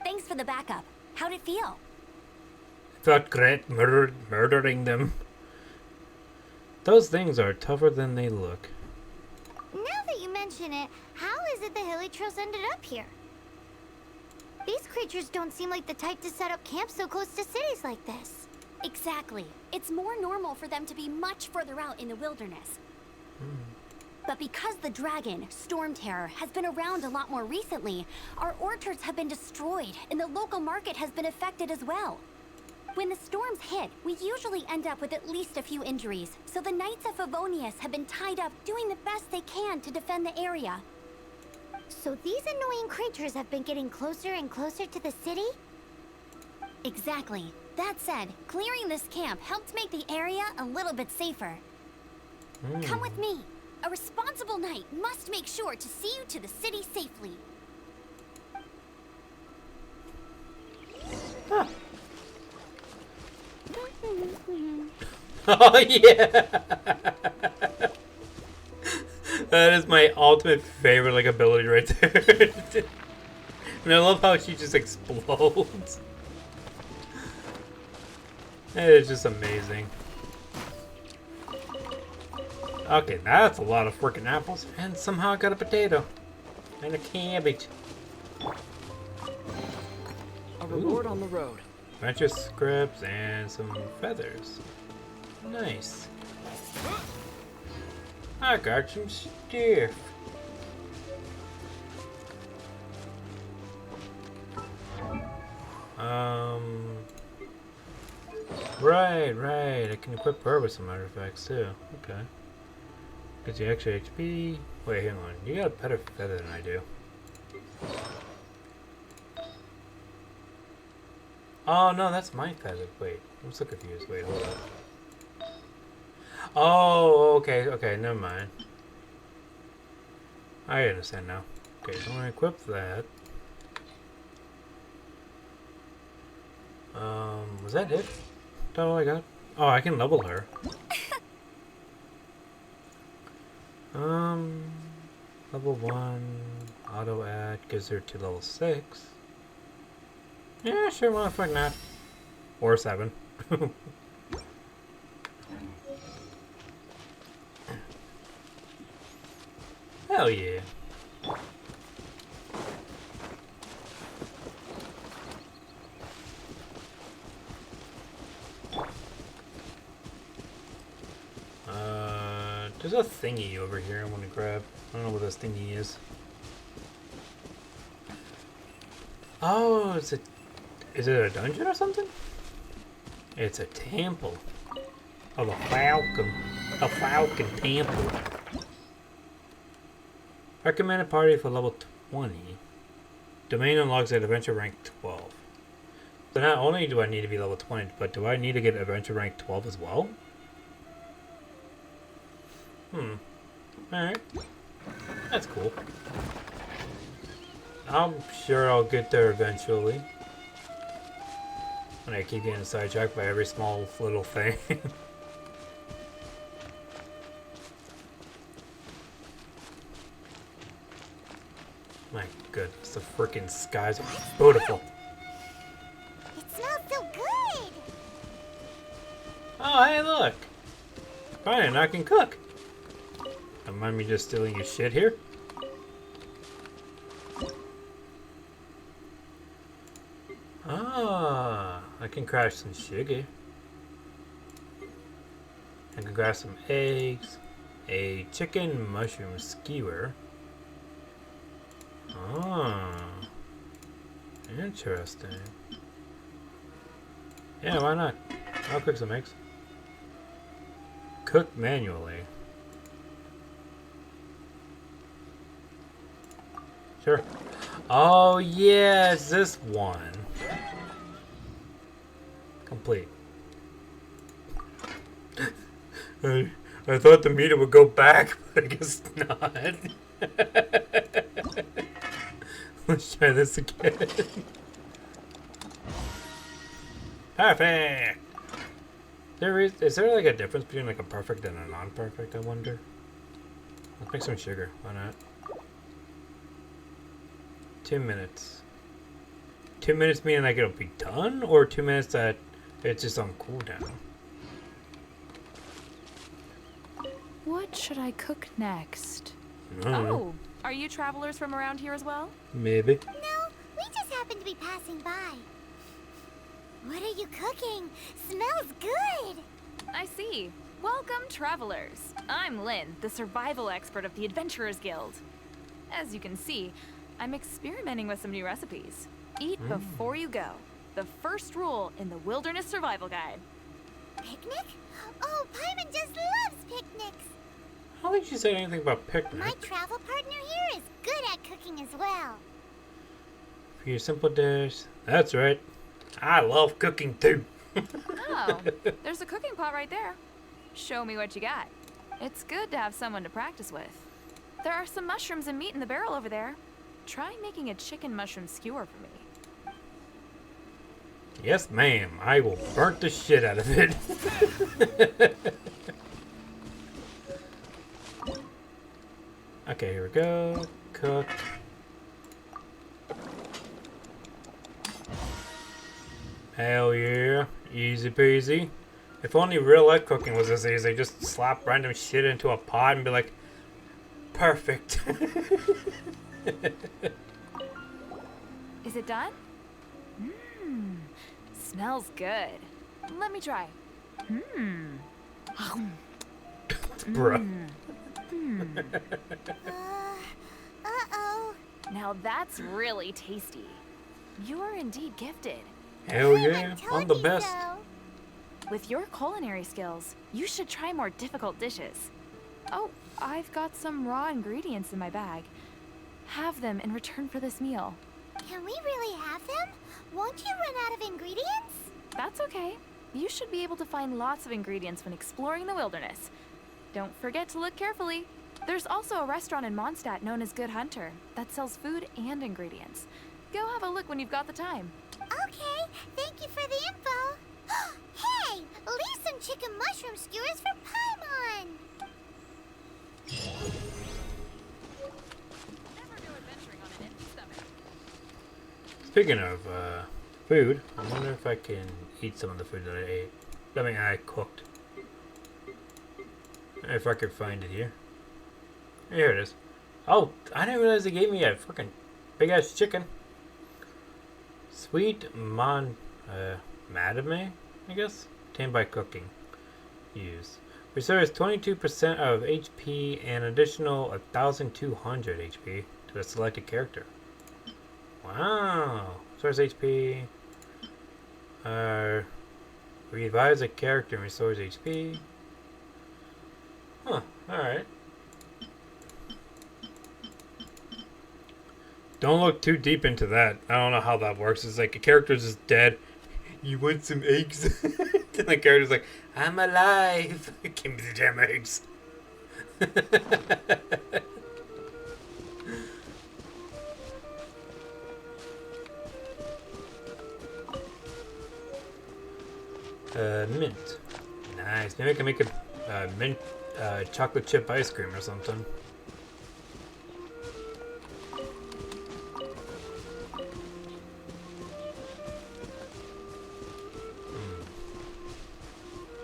Thanks for the backup. How'd it feel? Felt great murdering them. Those things are tougher than they look. Now that you mention it, how is it the Hilichurls ended up here? These creatures don't seem like the type to set up camp so close to cities like this. Exactly. It's more normal for them to be much further out in the wilderness. But because the dragon, Storm Terror, has been around a lot more recently, our orchards have been destroyed and the local market has been affected as well. When the storms hit, we usually end up with at least a few injuries, so the Knights of Favonius have been tied up doing the best they can to defend the area. So these annoying creatures have been getting closer and closer to the city? Exactly. That said, clearing this camp helped make the area a little bit safer. Come with me. A responsible knight must make sure to see you to the city safely. Huh. Oh yeah! That is my ultimate favorite like ability right there. And I love how she just explodes. It's just amazing. Okay, that's a lot of freaking apples, and somehow I got a potato and a cabbage. A reward on the road. Bunch of scripts and some feathers. Nice. I got some stuff. Right. I can equip her with some artifacts too. Okay. Gives you extra HP. Wait, hang on. You got a better feather than I do. Oh no, that's my feather. Wait, I'm so confused. Wait, hold up. Oh, okay, never mind. I understand now. Okay, so I'm gonna equip that. Was that it? Is that all I got? Oh, I can level her. Level 1, auto add, gives her to level 6. Yeah, sure, why the fuck not? Or 7. Hell yeah. There's a thingy over here I want to grab. I don't know what this thingy is. Oh, is it a dungeon or something? It's a temple of a falcon. A falcon temple. Recommended party for level 20. Domain unlocks at adventure rank 12. So not only do I need to be level 20, but do I need to get adventure rank 12 as well? Alright. That's cool. I'm sure I'll get there eventually. And I keep getting sidetracked by every small little thing. My goodness, the freaking skies are beautiful. It smells so good! Oh, hey, look! Fine, I can cook. Don't mind me just stealing your shit here. Ah, I can crash some sugar. I can grab some eggs, a chicken mushroom skewer. Ah, interesting. Yeah, why not? I'll cook some eggs. Cook manually. Sure. Oh yeah, it's this one. Complete. I thought the meter would go back, but I guess not. Let's try this again. Perfect! Is there like a difference between like a perfect and a non-perfect, I wonder? Let's make some sugar. Why not? 2 minutes. 2 minutes meaning like it'll be done? Or 2 minutes that it's just on cooldown? What should I cook next? Oh, Are you travelers from around here as well? maybe. No, we just happened to be passing by. What are you cooking? Smells good! I see. Welcome, travelers. I'm Lynn, the survival expert of the Adventurers Guild. As you can see, I'm experimenting with some new recipes. Eat before you go. The first rule in the Wilderness Survival Guide. Picnic? Oh, Paimon just loves picnics! I don't think she said anything about My picnic. travel partner here is good at cooking as well. For your simple dish. That's right. I love cooking too. Oh, there's a cooking pot right there. Show me what you got. It's good to have someone to practice with. There are some mushrooms and meat in the barrel over there. Try making a chicken mushroom skewer for me. Yes, ma'am. I will burn the shit out of it. Okay, here we go. Cook. Hell yeah. Easy peasy. If only real life cooking was this easy. Just slap random shit into a pot and be like, perfect. Is it done? Mmm, smells good. Let me try. Mmm. Bruh. Uh-oh. Now that's really tasty. You're indeed gifted. Hell yeah. Paimon I'm told the you best. so. With your culinary skills, you should try more difficult dishes. Oh, I've got some raw ingredients in my bag. Have them in return for this meal. Can we really have them? Won't you run out of ingredients? That's okay. You should be able to find lots of ingredients when exploring the wilderness. Don't forget to look carefully. There's also a restaurant in Mondstadt known as Good Hunter that sells food and ingredients. Go have a look when you've got the time. Okay, thank you for the info. Hey, leave some chicken mushroom skewers for Paimon. Never go adventuring on an empty stomach. Speaking of food, I wonder if I can eat some of the food that I ate. I mean, I cooked. If I could find it here. Here it is. Oh, I didn't realize they gave me a fucking big ass chicken. Sweet madame, I guess? Obtained by cooking. Use. Restores 22% of HP and additional 1,200 HP to a selected character. Wow. Restores HP. Revives a character and restores HP. Huh, alright. Don't look too deep into that. I don't know how that works. It's like a character's just dead. You want some eggs? And the character's like, I'm alive. Give me the damn eggs. Mint. Nice. Maybe I can make a mint chocolate chip ice cream or something.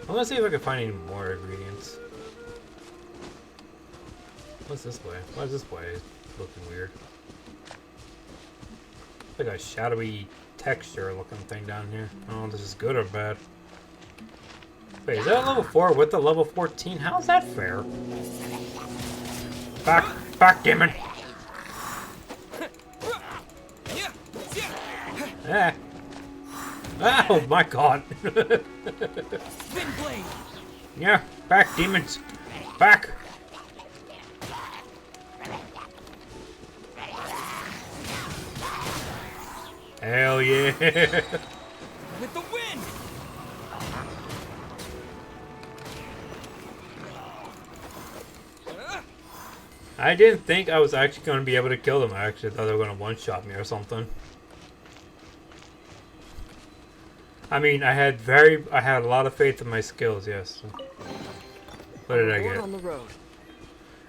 I want to see if I can find any more ingredients. What's this way? Why is this way looking weird? Like a shadowy texture looking thing down here. I don't know if this is good or bad. Wait, is that level 4 with the level 14? How's that fair? Back, demon! Ah. Oh my god! Yeah, back, demons! Back! Hell yeah! With the wind! I didn't think I was actually going to be able to kill them. I actually thought they were going to one-shot me or something. I mean, I had a lot of faith in my skills, yes. What did I Report get? on the road.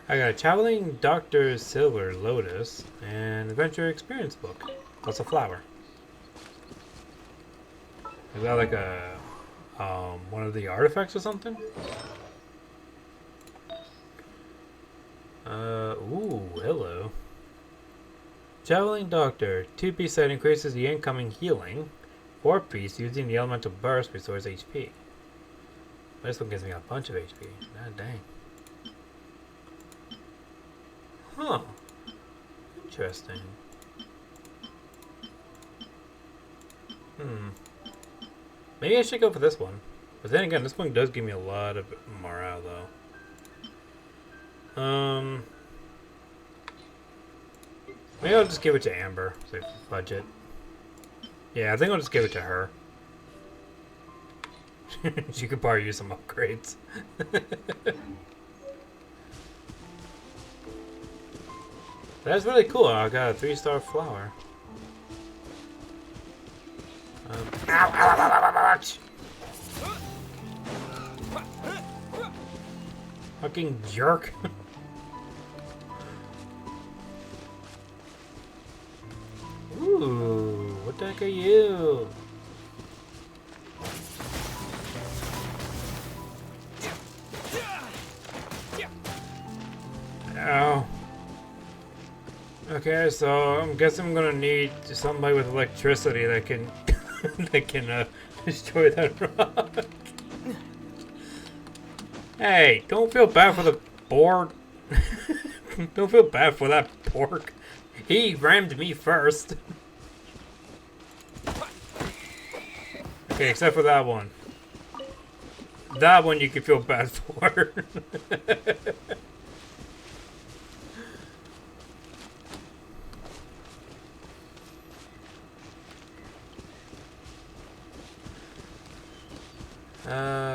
I got a Traveling Doctor's Silver Lotus and Adventure Experience Book. Plus a flower. Is that like a one of the artifacts or something? Ooh, hello. Traveling Doctor. 2-piece set increases the incoming healing. 4-piece using the elemental burst restores HP. This one gives me a bunch of HP. God dang. Huh. Interesting. Maybe I should go for this one. But then again, this one does give me a lot of morale, though. Maybe I'll just give it to Amber. Save budget. Yeah, I think I'll just give it to her. She could probably use some upgrades. That's really cool. I got a 3-star flower. Ouch! Fucking jerk. Ooh, what the heck are you? Ow. Okay, so I'm guessing I'm gonna need somebody with electricity that can that can destroy that rock. Hey, don't feel bad for the board. Don't feel bad for that pork. He rammed me first. Okay, except for that one. That one you can feel bad for.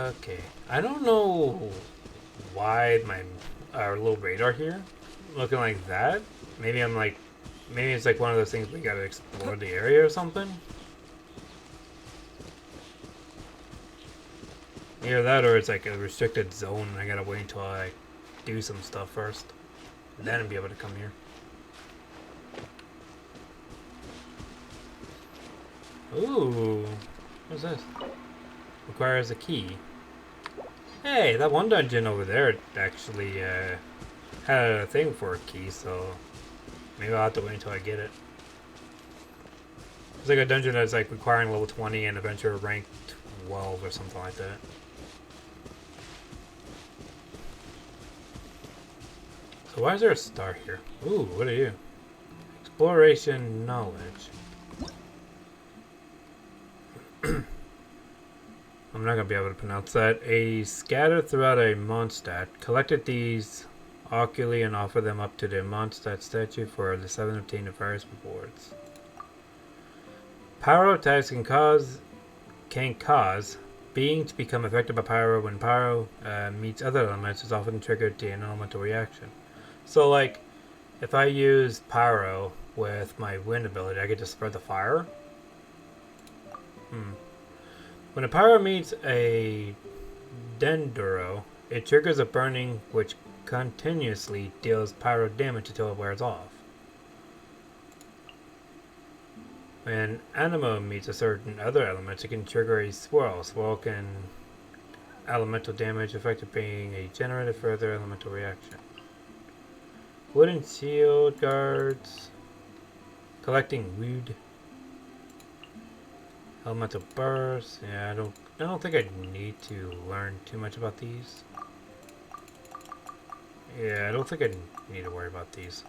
Okay, I don't know why our little radar here looking like that. Maybe it's like one of those things we gotta explore the area or something. Either that or it's like a restricted zone and I gotta wait until I do some stuff first. And then I'll be able to come here. Ooh, what's this? Requires a key. Hey, that one dungeon over there actually had a thing for a key, so maybe I'll have to wait until I get it. It's like a dungeon that's like requiring level 20 and adventure rank 12 or something like that. So why is there a star here? Ooh, what are you? Exploration knowledge. I'm not going to be able to pronounce that. A scattered throughout a Mondstadt. Collected these oculi and offer them up to the Mondstadt statue for the 7 obtained various rewards. Pyro attacks can cause being to become affected by pyro. When pyro meets other elements, is often triggered to an elemental reaction. So, like, if I use pyro with my wind ability, I get to spread the fire. When a pyro meets a denduro, it triggers a burning which continuously deals pyro damage until it wears off. When animo meets a certain other element, it can trigger a swirl. Swirl can elemental damage, effective being a generated further elemental reaction. Wooden shield guards. Collecting wood. Elemental burst. Yeah, I don't think I need to learn too much about these. Yeah, I don't think I need to worry about these.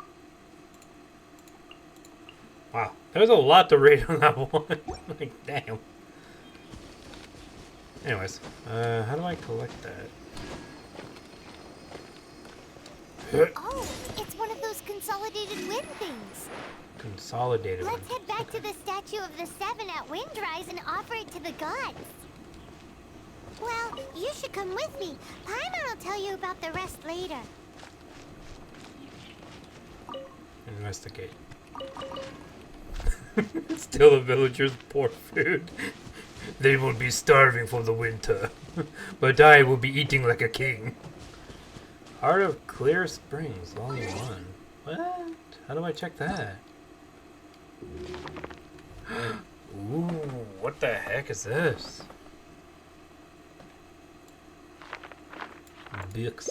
Wow, there's a lot to read on that one. Like, damn. Anyways, how do I collect that? Oh, it's one of those consolidated wind things. Consolidated. Let's head back to the statue of the 7 at Windrise and offer it to the gods. Well, you should come with me. Paimon will tell you about the rest later. Investigate. Still the villagers' poor food. They will be starving for the winter, but I will be eating like a king. Heart of Clear Springs, Volume 1. What? How do I check that? Ooh, what the heck is this? Books.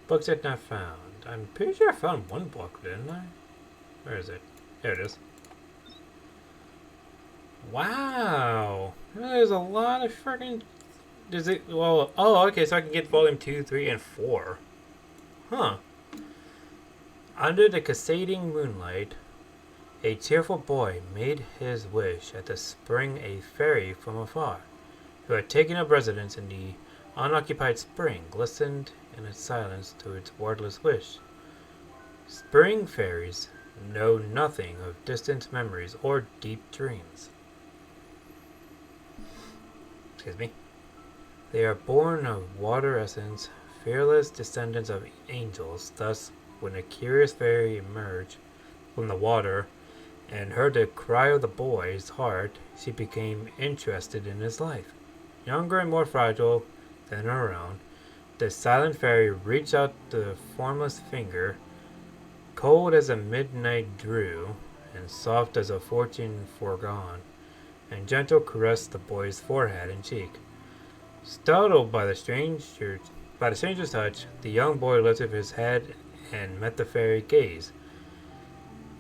Books yet not found. I'm pretty sure I found one book, didn't I? Where is it? There it is. Wow! There's a lot of freaking... Does it... Well... Oh, okay, so I can get volume 2, 3, and 4. Huh. Under the cascading moonlight, a cheerful boy made his wish at the spring. A fairy from afar, who had taken up residence in the unoccupied spring, listened in its silence to its wordless wish. Spring fairies know nothing of distant memories or deep dreams. Excuse me. They are born of water essence, fearless descendants of angels. Thus, when a curious fairy emerged from the water and heard the cry of the boy's heart, she became interested in his life. Younger and more fragile than her own, the silent fairy reached out the formless finger, cold as a midnight dew, and soft as a fortune foregone, and gentle caressed the boy's forehead and cheek. Startled by the stranger's touch, the young boy lifted his head and met the fairy gaze.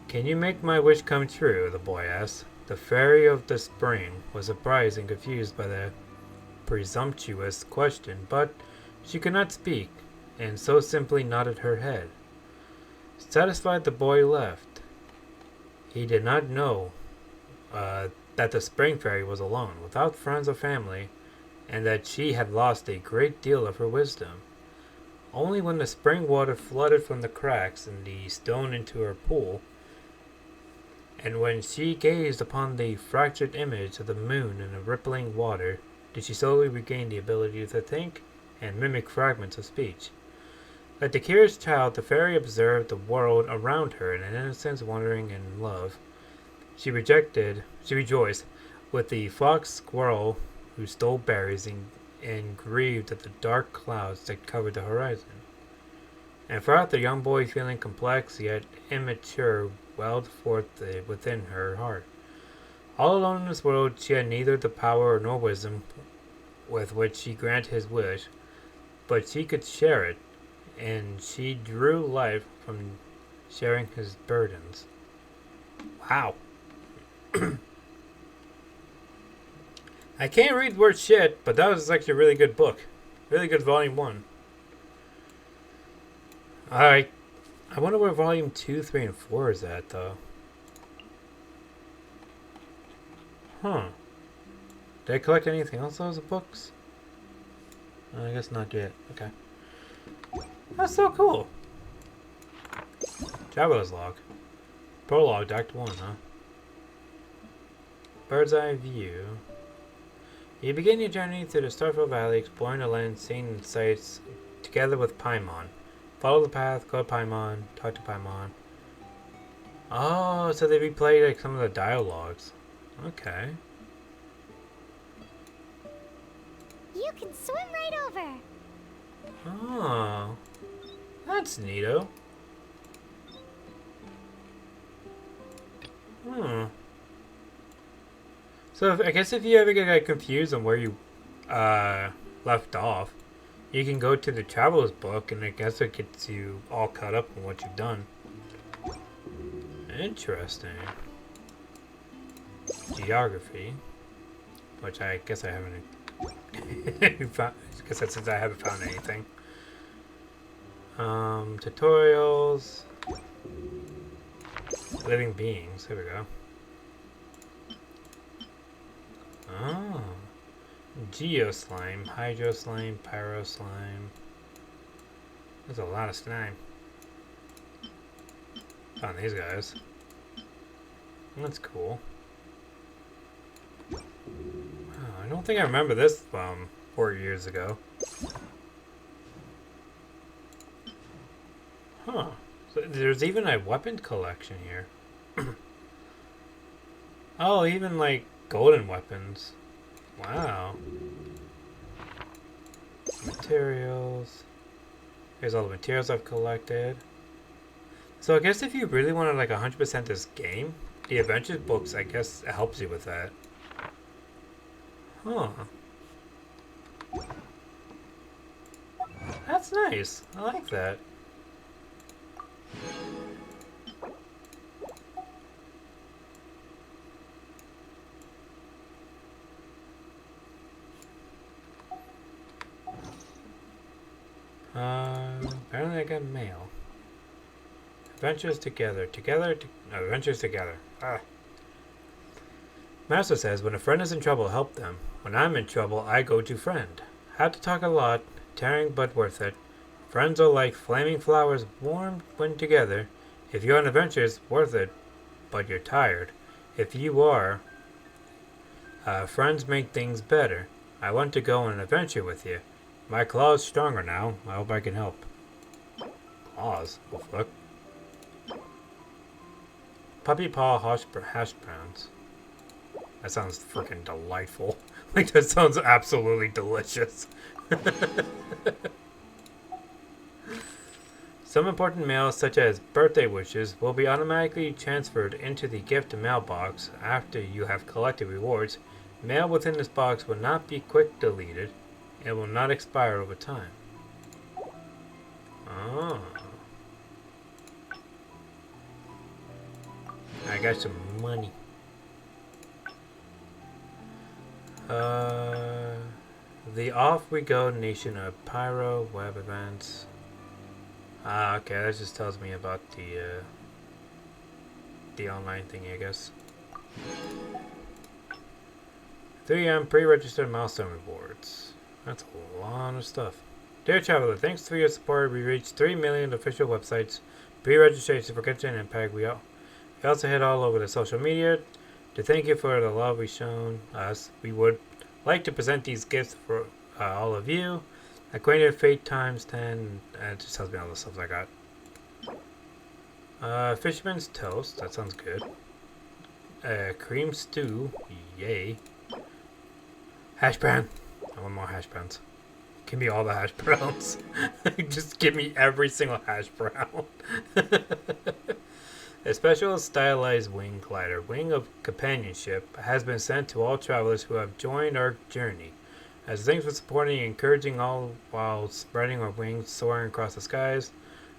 "Can you make my wish come true?" the boy asked. The fairy of the spring was surprised and confused by the presumptuous question, but she could not speak, and so simply nodded her head. Satisfied, the boy left. He did not know that the spring fairy was alone, without friends or family, and that she had lost a great deal of her wisdom. Only when the spring water flooded from the cracks in the stone into her pool, and when she gazed upon the fractured image of the moon in the rippling water, did she slowly regain the ability to think and mimic fragments of speech. Like the curious child, the fairy observed the world around her in an innocence, wondering, and love. She rejoiced with the fox squirrel who stole berries and grieved at the dark clouds that covered the horizon. And throughout, the young boy, feeling complex yet immature, welled forth within her heart. All alone in this world, she had neither the power nor wisdom with which she granted his wish, but she could share it, and she drew life from sharing his burdens. Wow. I can't read the word shit, but that was actually a really good book. Really good volume 1. Alright. I wonder where volume 2, 3, and 4 is at, though. Huh. Did I collect anything else out of the books? I guess not yet. Okay. That's so cool. Traveler's Log. Prologue, Act 1, huh? Bird's Eye View. You begin your journey through the Starfield Valley, exploring the land, seeing sights together with Paimon. Follow the path, go to Paimon, talk to Paimon. Oh, so they replayed like some of the dialogues. Okay. You can swim right over. Oh, that's neato. So I guess if you ever get like, confused on where you left off, you can go to the Traveler's Book, and I guess it gets you all caught up on what you've done. Interesting. Geography, which I guess I haven't. I guess that's since I haven't found anything. Tutorials. Living beings. Here we go. Oh. Geo slime, hydro slime, pyro slime. There's a lot of slime. Found these guys. That's cool. Wow, I don't think I remember this from 4 years ago. Huh. So there's even a weapon collection here. Oh, even like golden weapons. Wow. Materials. Here's all the materials I've collected. So I guess if you really want to like 100% this game, the adventure books, I guess, helps you with that. Huh. That's nice. I like that. Apparently I got mail. Adventures together. Adventures together. Ah. Master says, when a friend is in trouble, help them. When I'm in trouble, I go to friend. Have to talk a lot, tiring but worth it. Friends are like flaming flowers, warm when together. If you're on adventures, worth it, but you're tired. If you are, friends make things better. I want to go on an adventure with you. My claw's stronger now. I hope I can help. Claws? Oh, fuck. Puppy paw hash browns. That sounds freaking delightful. Like, that sounds absolutely delicious. Some important mail, such as birthday wishes, will be automatically transferred into the gift mailbox after you have collected rewards. Mail within this box will not be quick deleted. It will not expire over time. Oh. I got some money. The Off We Go Nation of Pyro web events. Ah, okay, that just tells me about the online thingy, I guess. 3M pre-registered milestone rewards. That's a lot of stuff. Dear Traveler, thanks for your support. We reached 3 million official websites. Pre-registration for Genshin Impact. We also hit all over the social media. To thank you for the love we've shown us, we would like to present these gifts for all of you. Acquainted Fate times 10. It just tells me all the stuff I got. Fisherman's Toast. That sounds good. Cream Stew. Yay. Hash brown. I want more hash browns. Give me all the hash browns. Just give me every single hash brown. A special stylized wing glider, Wing of Companionship, has been sent to all travelers who have joined our journey. As thanks for supporting and encouraging all while spreading our wings soaring across the skies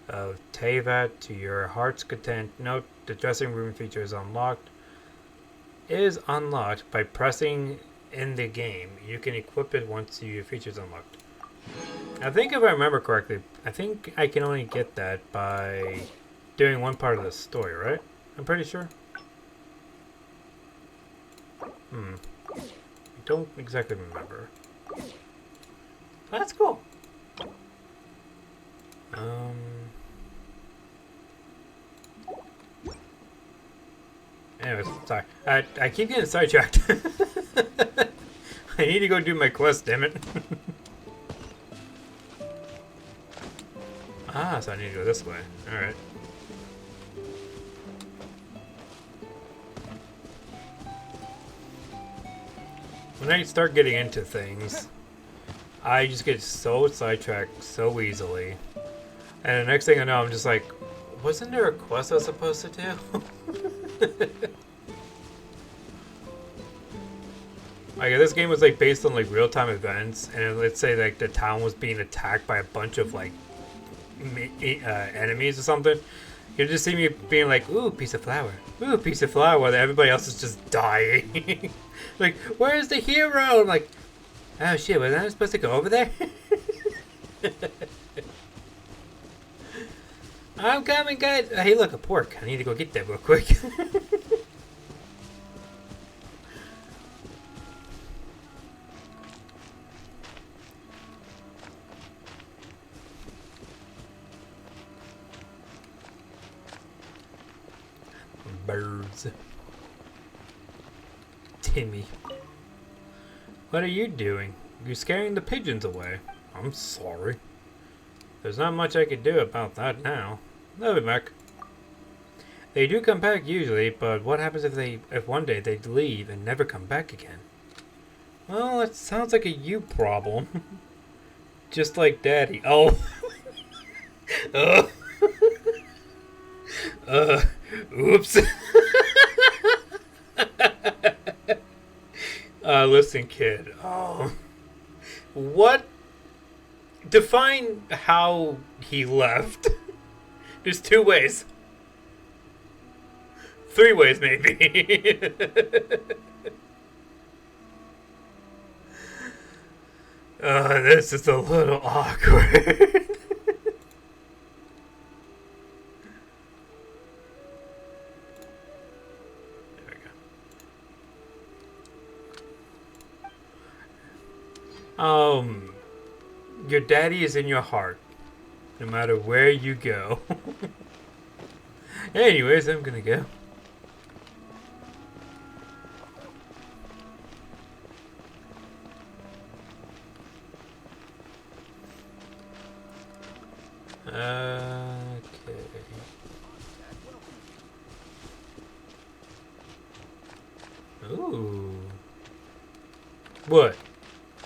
of Teyvat to your heart's content. Note the dressing room feature is unlocked by pressing in the game. You can equip it once your feature is unlocked. I think if I remember correctly, I think I can only get that by doing one part of the story, right? I'm pretty sure. I don't exactly remember. That's cool. Anyways, sorry. I keep getting sidetracked. I need to go do my quest, damn it. So I need to go this way. Alright. When I start getting into things, I just get so sidetracked so easily. And the next thing I know, I'm just like, wasn't there a quest I was supposed to do? Like, if this game was like based on like real-time events, and let's say like the town was being attacked by a bunch of like enemies or something, you'd just see me being like, ooh, piece of flower, while everybody else is just dying. Like, where's the hero? I'm like, oh shit, was I supposed to go over there? I'm coming, guys. Hey, look, a pork. I need to go get that real quick. Birds. Timmy. What are you doing? You're scaring the pigeons away. I'm sorry. There's not much I can do about that now. I'll be back. They do come back usually, but what happens if one day they leave and never come back again? Well, it sounds like a you problem. Just like Daddy. Oh. uh, oops. Listen, kid. Oh. What? Define how he left. There's 2 ways. 3 ways, maybe. This is a little awkward. There we go. Your daddy is in your heart, no matter where you go. Anyways, I'm gonna go. Okay. Ooh. What?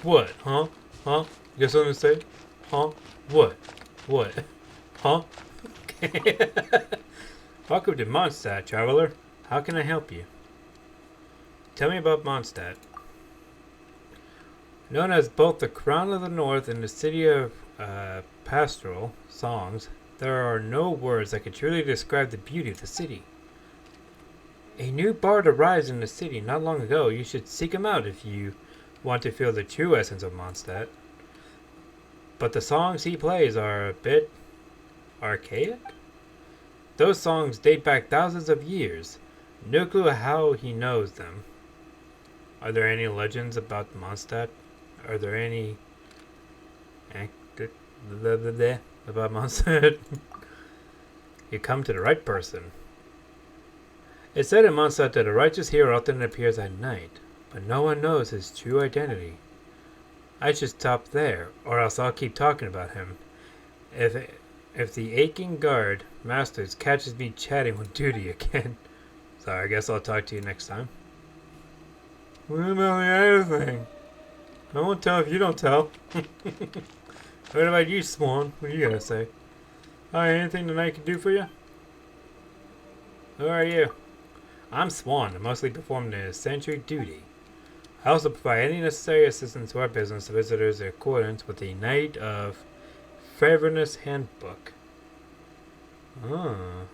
What? Huh? Huh? You got something to say? Huh? What? What? Huh? Okay. Welcome to Mondstadt, traveler. How can I help you? Tell me about Mondstadt. Known as both the Crown of the North and the City of Pastoral Songs, there are no words that can truly describe the beauty of the city. A new bard arrived in the city not long ago. You should seek him out if you want to feel the true essence of Mondstadt. But the songs he plays are a bit archaic? Those songs date back thousands of years. No clue how he knows them. Are there any legends about Mondstadt? Are there any about Mondstadt? You come to the right person. It's said in Mondstadt that a righteous hero often appears at night, but no one knows his true identity. I should stop there, or else I'll keep talking about him. If the aching guard masters catches me chatting on duty again. Sorry, I guess I'll talk to you next time. What about the other thing? I won't tell if you don't tell. What about you, Swan? What are you gonna say? Hi, anything that I can do for you? Who are you? I'm Swan. I mostly perform the sentry duty. I also provide any necessary assistance to our business to visitors in accordance with the Knight of Faverness Handbook. Oh.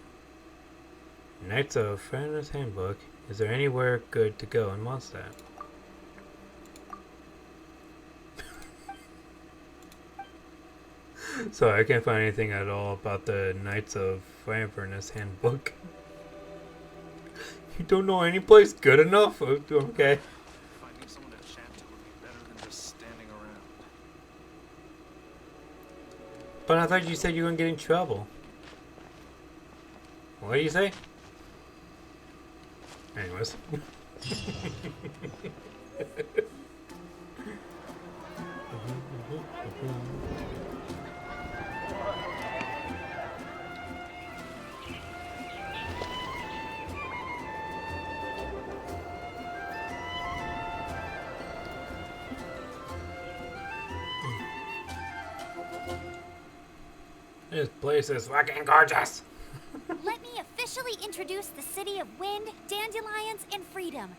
Knights of Faverness Handbook. Is there anywhere good to go in Mondstadt? Sorry, I can't find anything at all about the Knights of Faverness Handbook. You don't know any place good enough? Okay. Finding someone to chat to would be better than just standing around. But I thought you said you were gonna get in trouble. What do you say? Anyways. This place is fucking gorgeous. Let me officially introduce the city of wind, dandelions, and freedom.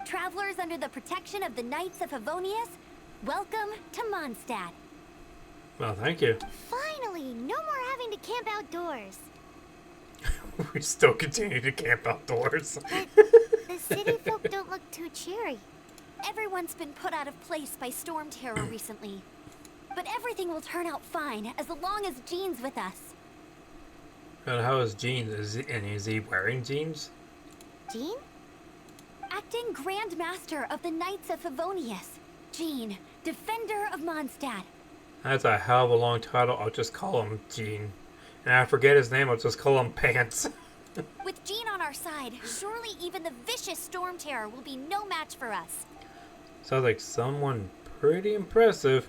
Travelers under the protection of the Knights of Favonius, welcome to Mondstadt. Well, thank you. Finally, no more having to camp outdoors. We still continue to camp outdoors. The city folk don't look too cheery. Everyone's been put out of place by storm terror recently. But everything will turn out fine as long as Jean's with us. And how is Jean? Is he wearing jeans? Jean? Acting Grand Master of the Knights of Favonius, Jean, Defender of Mondstadt. That's a hell of a long title. I'll just call him Jean. And I forget his name, I'll just call him Pants. With Jean on our side, surely even the vicious storm terror will be no match for us. Sounds like someone pretty impressive.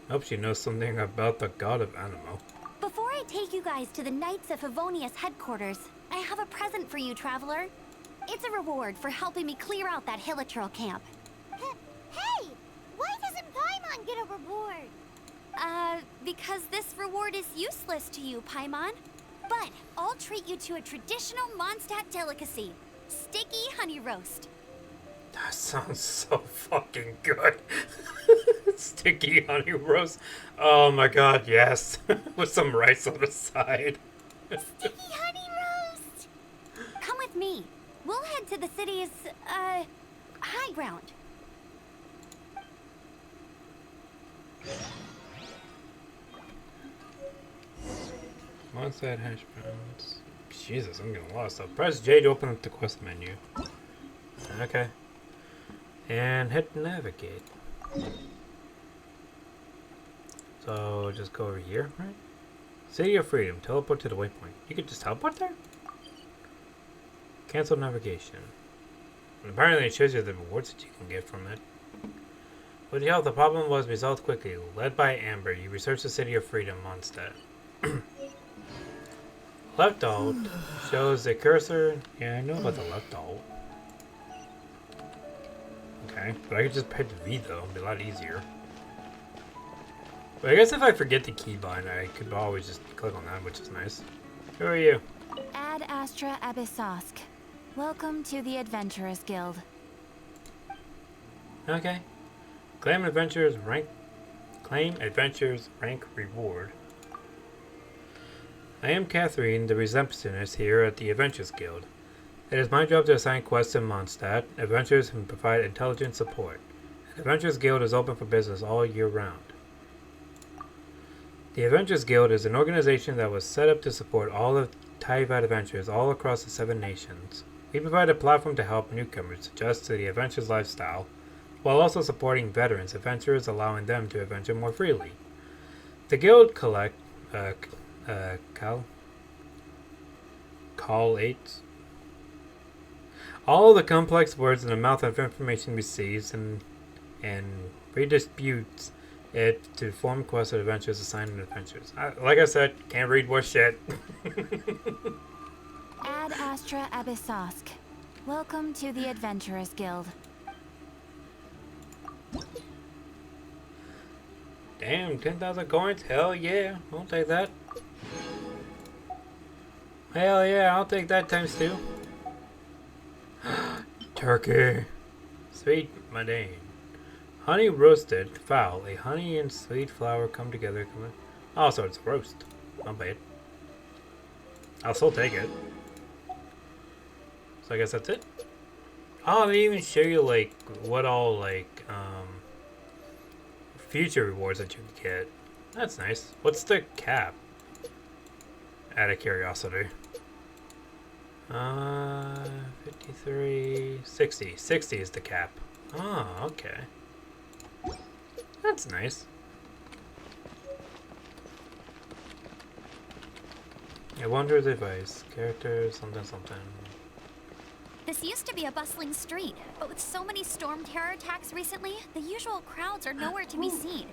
Hope she knows something about the god of Animo. Before I take you guys to the Knights of Favonius headquarters, I have a present for you, traveler. It's a reward for helping me clear out that Hilichurl camp. Hey! Why doesn't Paimon get a reward? Because this reward is useless to you, Paimon. But I'll treat you to a traditional Mondstadt delicacy, sticky honey roast. That sounds so fucking good. Sticky honey roast. Oh my god, yes. With some rice on the side. Sticky honey roast! Come with me. We'll head to the city's, high ground. Mondstadt hash browns. Jesus, I'm getting lost. So press J to open up the quest menu. Okay. And hit navigate. So just go over here, right? City of Freedom. Teleport to the waypoint. You could just teleport there? Cancel navigation. And apparently it shows you the rewards that you can get from it. With your help, the problem was resolved quickly. Led by Amber, you researched the City of Freedom, Mondstadt. Left alt shows the cursor. Yeah, I know about the left alt. Okay, but I could just hit V though, it'd be a lot easier. But I guess if I forget the keybind, I could always just click on that, which is nice. Who are you? Ad Astra Abyssosk. Welcome to the Adventurers Guild. Okay. Claim adventures rank reward. I am Catherine, the receptionist here at the Adventurers Guild. It is my job to assign quests in Mondstadt. Adventurers can provide intelligent support. The Adventurers Guild is open for business all year round. The Adventurers Guild is an organization that was set up to support all of Teyvat adventurers all across the 7 nations. We provide a platform to help newcomers adjust to the adventurers lifestyle, while also supporting veterans adventurers, allowing them to adventure more freely. The guild collates all the complex words in the mouth of information receives and redistributes it to form quests of adventures assigned in adventures. Like I said, can't read more shit. Ad Astra Abyssosk. Welcome to the Adventurers Guild. Damn, 10,000 coins? Hell yeah, I'll take that. Hell yeah, I'll take that times 2. Turkey. Sweet Madane. Honey roasted fowl. A honey and sweet flour come together. Oh, so it's roast. Not bad. I'll still take it. So I guess that's it. Oh, they even show you like what all like future rewards that you can get. That's nice. What's the cap? Out of curiosity. 53, 60. 60 is the cap. Oh, okay. That's nice. I wonder the advice. Characters, something, something. This used to be a bustling street, but with so many storm terror attacks recently, the usual crowds are nowhere to be seen.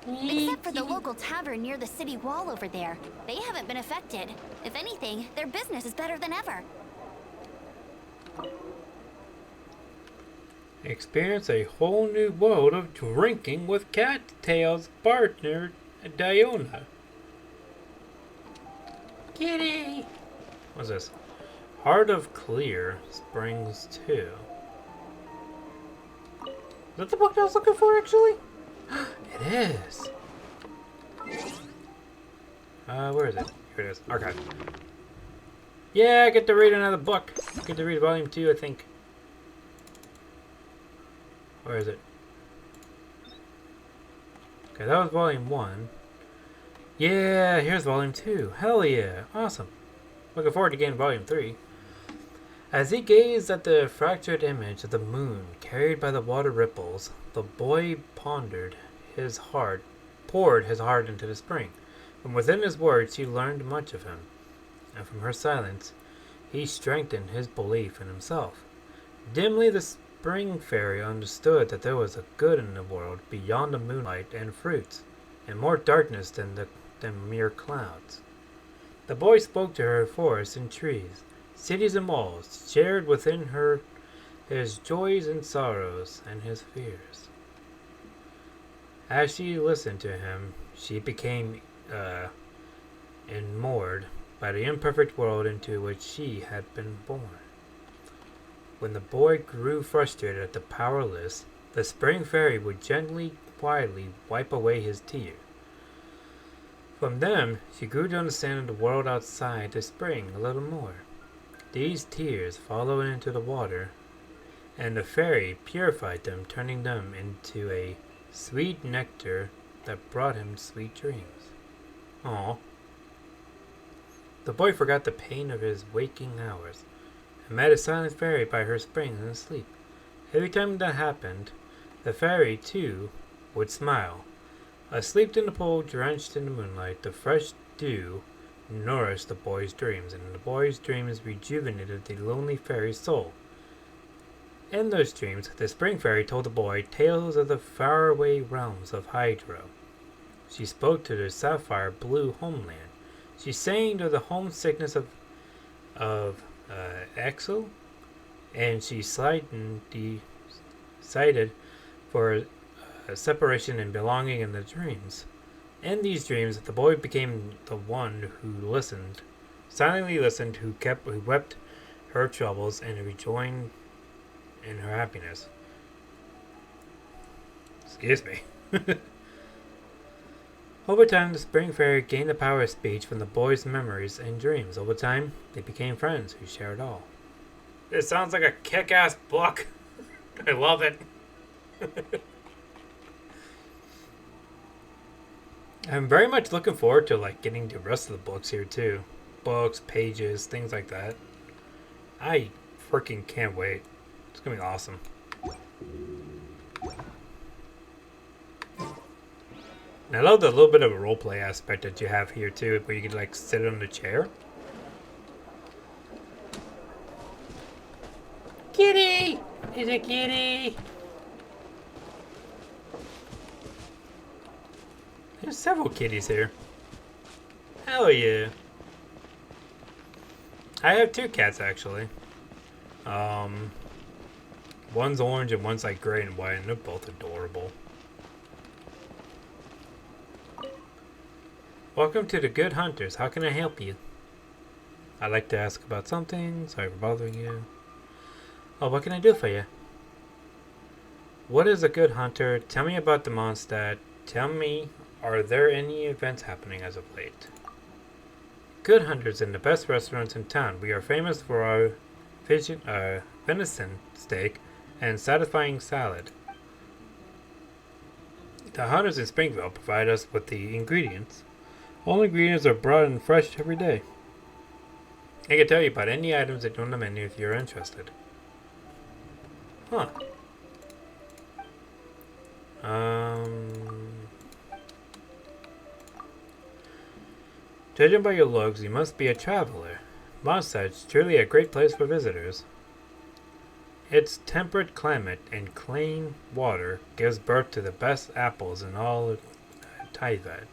Except for the local tavern near the city wall over there. They haven't been affected. If anything, their business is better than ever. Experience a whole new world of drinking with Cattail's partner, Diona. Kitty! What's this? Heart of Clear Springs 2. Is that the book I was looking for, actually? It is! Where is it? Here it is. Archive. Yeah, I get to read another book. I get to read volume 2, I think. Where is it? Okay, that was volume 1. Yeah, here's volume 2. Hell yeah. Awesome. Looking forward to getting volume 3. As he gazed at the fractured image of the moon carried by the water ripples, the boy poured his heart into the spring. From within his words, he learned much of him, and from her silence, he strengthened his belief in himself. Dimly, the spring fairy understood that there was a good in the world beyond the moonlight and fruits, and more darkness than the than mere clouds. The boy spoke to her forests and trees, cities and walls, shared within her his joys and sorrows and his fears. As she listened to him, she became enmoored by the imperfect world into which she had been born. When the boy grew frustrated at the powerless, the spring fairy would gently, quietly wipe away his tears. From them, she grew to understand the world outside the spring a little more. These tears followed into the water, and the fairy purified them, turning them into a sweet nectar that brought him sweet dreams. Aww. The boy forgot the pain of his waking hours, and met a silent fairy by her spring in his sleep. Every time that happened, the fairy, too, would smile. Asleep in the pool, drenched in the moonlight, the fresh dew nourished the boy's dreams, and the boy's dreams rejuvenated the lonely fairy's soul. In those dreams, the spring fairy told the boy tales of the faraway realms of Hydro. She spoke to the sapphire blue homeland. She sang of the homesickness of Exile, and she sighed for separation and belonging in the dreams. In these dreams, the boy became the one who listened, silently listened, who wept her troubles and rejoined in her happiness. Excuse me. Over time, the spring fairy gained the power of speech from the boy's memories and dreams. Over time, they became friends who shared all. This sounds like a kick-ass book. I love it. I'm very much looking forward to getting the rest of the books here too. Books, pages, things like that. I freaking can't wait. It's gonna be awesome. And I love the little bit of a roleplay aspect that you have here too, where you can sit on the chair. Kitty! Is it kitty? There's several kitties here. Hell yeah. I have two cats actually. One's orange and one's gray and white, and they're both adorable. Welcome to the Good Hunters. How can I help you? I'd like to ask about something. Sorry for bothering you. Oh, what can I do for you? What is a good hunter? Tell me about the Mondstadt. Tell me, are there any events happening as of late? Good Hunters in the best restaurants in town. We are famous for our venison steak and satisfying salad. The hunters in Springville provide us with the ingredients. All ingredients are brought in fresh every day. I can tell you about any items that are on the menu if you're interested. Huh. Judging by your looks, you must be a traveler. Mondstadt is truly a great place for visitors. Its temperate climate and clean water gives birth to the best apples in all Taiwan.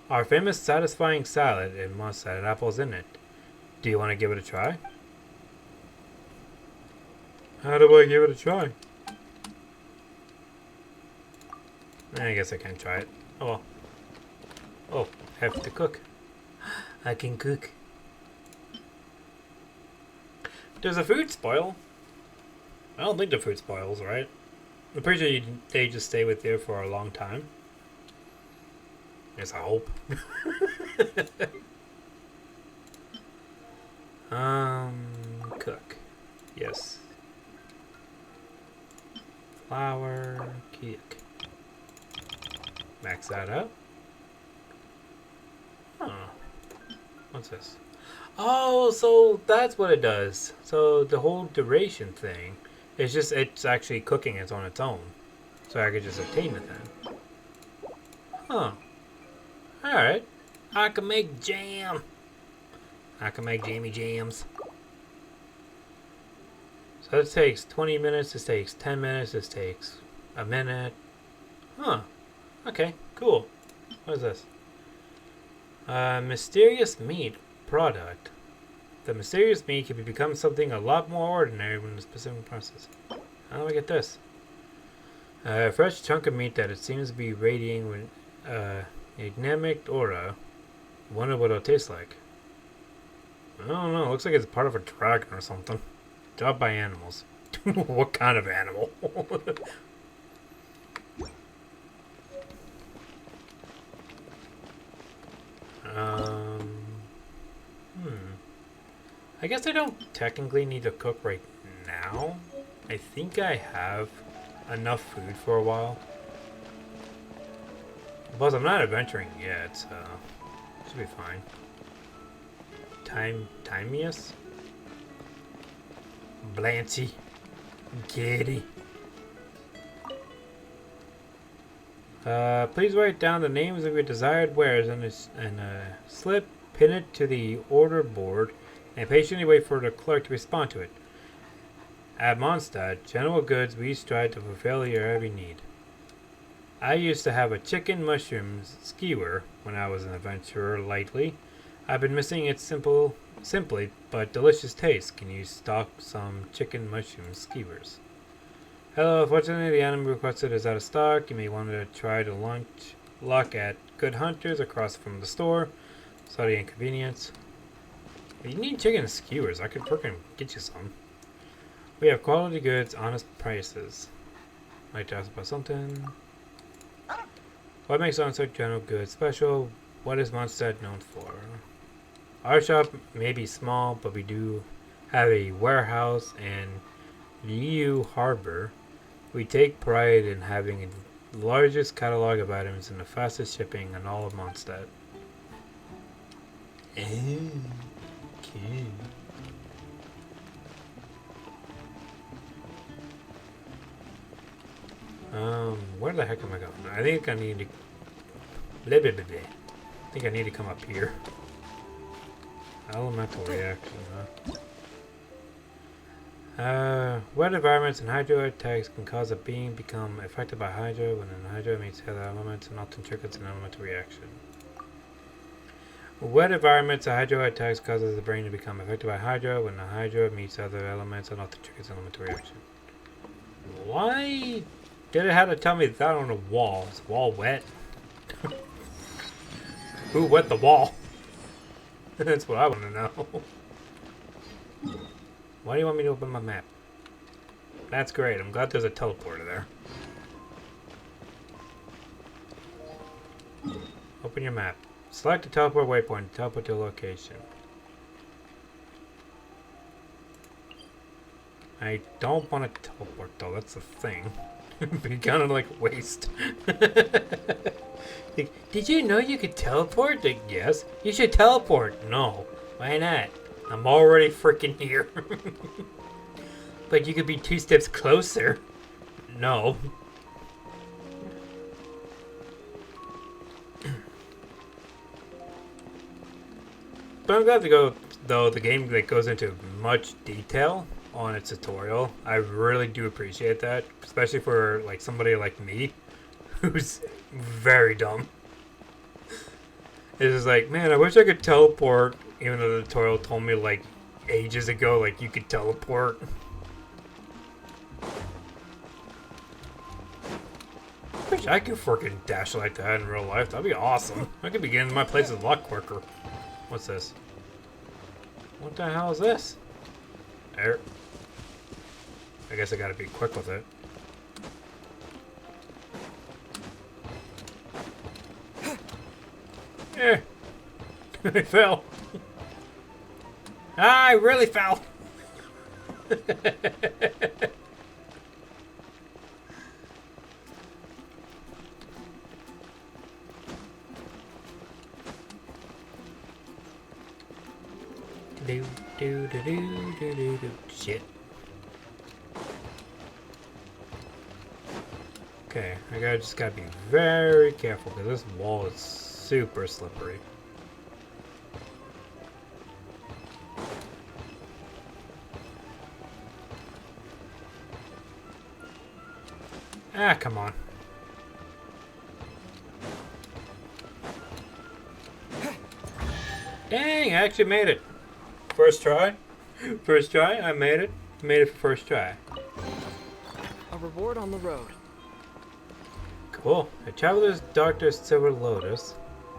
Our famous satisfying salad in Mondstadt had apples in it. Do you want to give it a try? How do I give it a try? I guess I can't try it. Oh well. Oh, I have to cook. I can cook. Does the food spoil? I don't think the food spoils, right? I'm pretty sure they just stay with you for a long time. Yes, I hope. Cook. Yes. Flour, cook. Max that out. Huh. What's this? Oh, so that's what it does. So the whole duration thing is just, it's actually cooking it on its own. So I could just obtain it then. Huh. Alright. I can make jam. I can make jammy jams. So this takes 20 minutes, this takes 10 minutes, this takes a minute. Huh. Okay, cool. What is this? Mysterious meat product. The mysterious meat can become something a lot more ordinary when the specific process. How do I get this? A fresh chunk of meat that it seems to be radiating with a dynamic aura. Wonder what it'll taste like. I don't know. It looks like it's part of a dragon or something. Dropped by animals. What kind of animal? I guess I don't technically need to cook right now. I think I have enough food for a while. Plus, I'm not adventuring yet, so should be fine. Timeus? Blancy. Giddy. Please write down the names of your desired wares and a slip, pin it to the order board, and patiently wait for the clerk to respond to it. At Mondstadt, General Goods, we strive to fulfill your every need. I used to have a chicken mushroom skewer when I was an adventurer lightly. I've been missing its simply but delicious taste. Can you stock some chicken mushroom skewers? Hello, unfortunately the item requested is out of stock. You may want to try to launch luck at Good Hunters across from the store. Sorry the inconvenience. If you need chicken skewers, I could freaking get you some. We have quality goods, honest prices. Like to ask about something. What makes Onset General Goods special? What is Mondstadt known for? Our shop may be small, but we do have a warehouse in Liu Harbor. We take pride in having the largest catalog of items and the fastest shipping in all of Mondstadt. Okay. Where the heck am I going? I think I need to... I think I need to come up here. Elemental reaction, huh? Wet environments and hydro attacks can cause a being become affected by hydro when an hydro meets other elements and often triggers an elemental reaction. Wet environments and hydro attacks causes the brain to become affected by hydro when the hydro meets other elements and often triggers an elemental reaction. Why did it have to tell me that on the wall? Is the wall wet? Who wet the wall? That's what I want to know. Why do you want me to open my map? That's great. I'm glad there's a teleporter there. Open your map. Select the teleport waypoint to teleport to a location. I don't want to teleport though, that's the thing. It'd be kind of like waste. Like, did you know you could teleport? Like, yes. You should teleport. No. Why not? I'm already freaking here. But you could be 2 steps closer. No. But I'm glad to go, though, the game that goes into much detail on its tutorial. I really do appreciate that, especially for like somebody like me who's very dumb. It's just like, man, I wish I could teleport, even though the tutorial told me like ages ago like you could teleport. Wish I could freaking dash like that in real life. That'd be awesome. I could be getting to my places a lot quicker. What's this? What the hell is this? There. I guess I gotta be quick with it. Eh. I fell. Ah, I really fell. Do do do do do do do. Shit. Okay, just gotta be very careful because this wall is super slippery. Ah, come on. Dang, I actually made it. First try. First try, I made it. Made it for first try. A reward on the road. Cool. A Traveler's Doctor's Silver Lotus,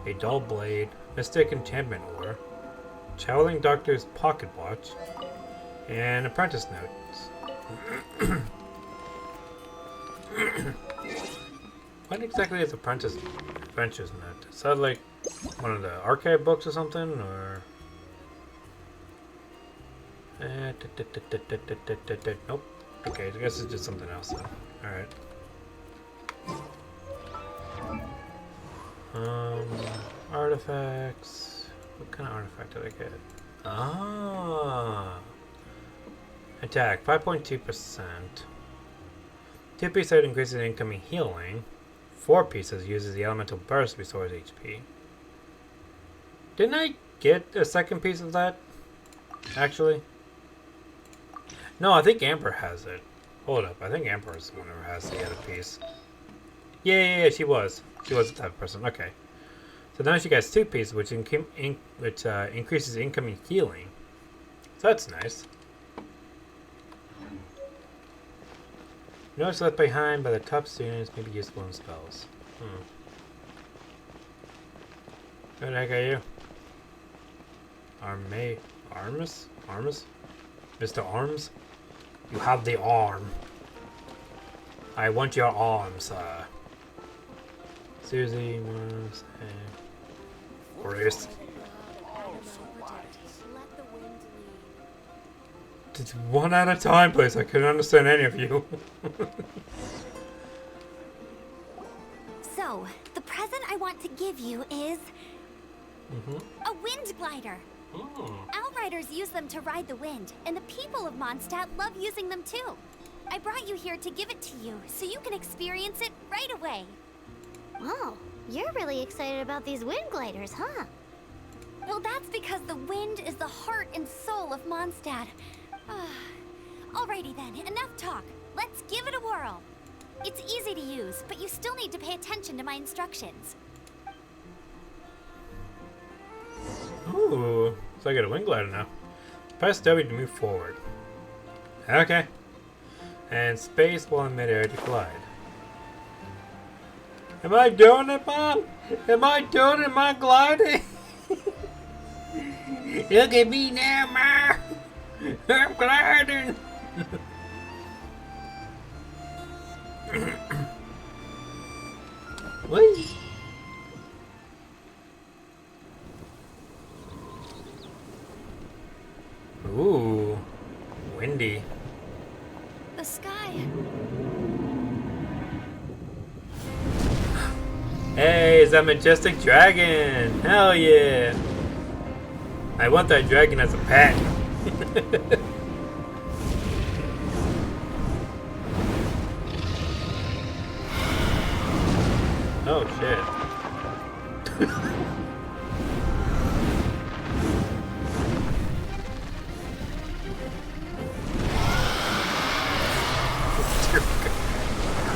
a Dull Blade, Mystic Enchantment Ore, Traveling Doctor's Pocket Watch, and Apprentice Notes. What exactly is Apprentice Note? Is that like one of the archive books or something, or? Nope. Okay, I guess it's just something else then. Alright. Artifacts. What kind of artifact did I get? Ah. Attack, 5.2%. 2 pieces that increases incoming healing. 4 pieces uses the elemental burst, restores HP. Didn't I get a second piece of that? Actually? No, I think Amber has it. Hold up, I think Amber is the one who has the other piece. Yeah, she was. She was the type of person. Okay. So now she gets 2 pieces, which increases incoming healing. So that's nice. Notes left behind by the top students may be useful in spells. Who the heck are you? Armus? Mr. Arms? You have the arm. I want your arm, sir. Susie, Mars, and Forrest. It's one at a time, please. I couldn't understand any of you. So, the present I want to give you is a wind glider. Outriders use them to ride the wind, and the people of Mondstadt love using them too. I brought you here to give it to you, so you can experience it right away. Wow, you're really excited about these wind gliders, huh? Well, that's because the wind is the heart and soul of Mondstadt. Alrighty then, enough talk. Let's give it a whirl. It's easy to use, but you still need to pay attention to my instructions. Ooh, so I got a wind glider now. Press W to move forward. Okay. And space while in midair to glide. Am I doing it, Mom? Am I doing it? Am I gliding? Look at me now, Mom. I'm gliding. Whee! Ooh, windy. The sky. Hey, it's that majestic dragon! Hell yeah! I want that dragon as a pet. Oh shit.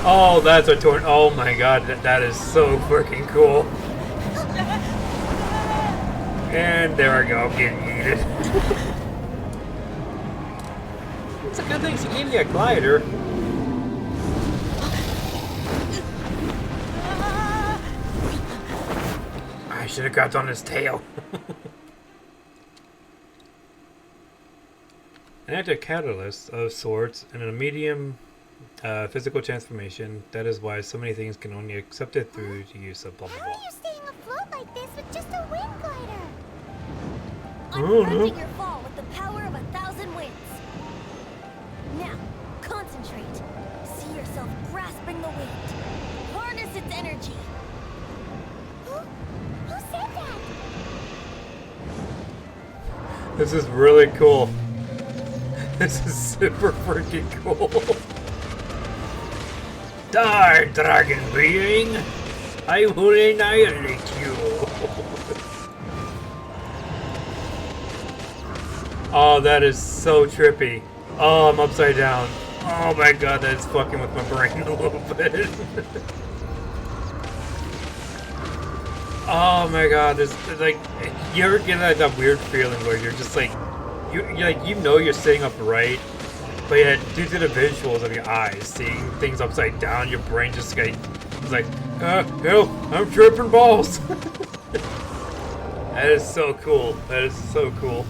Oh, that's a torn. Oh my god, that is so freaking cool. And there I go, getting heated. It's a good thing she gave me a glider. I should have grabbed on his tail. An active catalyst of sorts and a medium physical transformation. That is why so many things can only be accepted through the use of blah blah How blah. are you staying afloat like this with just a wind glider? I'm preventing your fall with the power of 1,000 winds. Now, concentrate. See yourself grasping the wind. Harness its energy. Who said that? This is really cool. This is super freaking cool. Die, dragon being! I will annihilate you! Oh, that is so trippy. Oh, I'm upside down. Oh my god, that's fucking with my brain a little bit. Oh my god, it's like, you ever get that weird feeling where you're just like, you know you're sitting upright, but yet due to the visuals of your eyes, seeing things upside down, your brain just like, it's like, no, I'm tripping balls. That is so cool. That is so cool.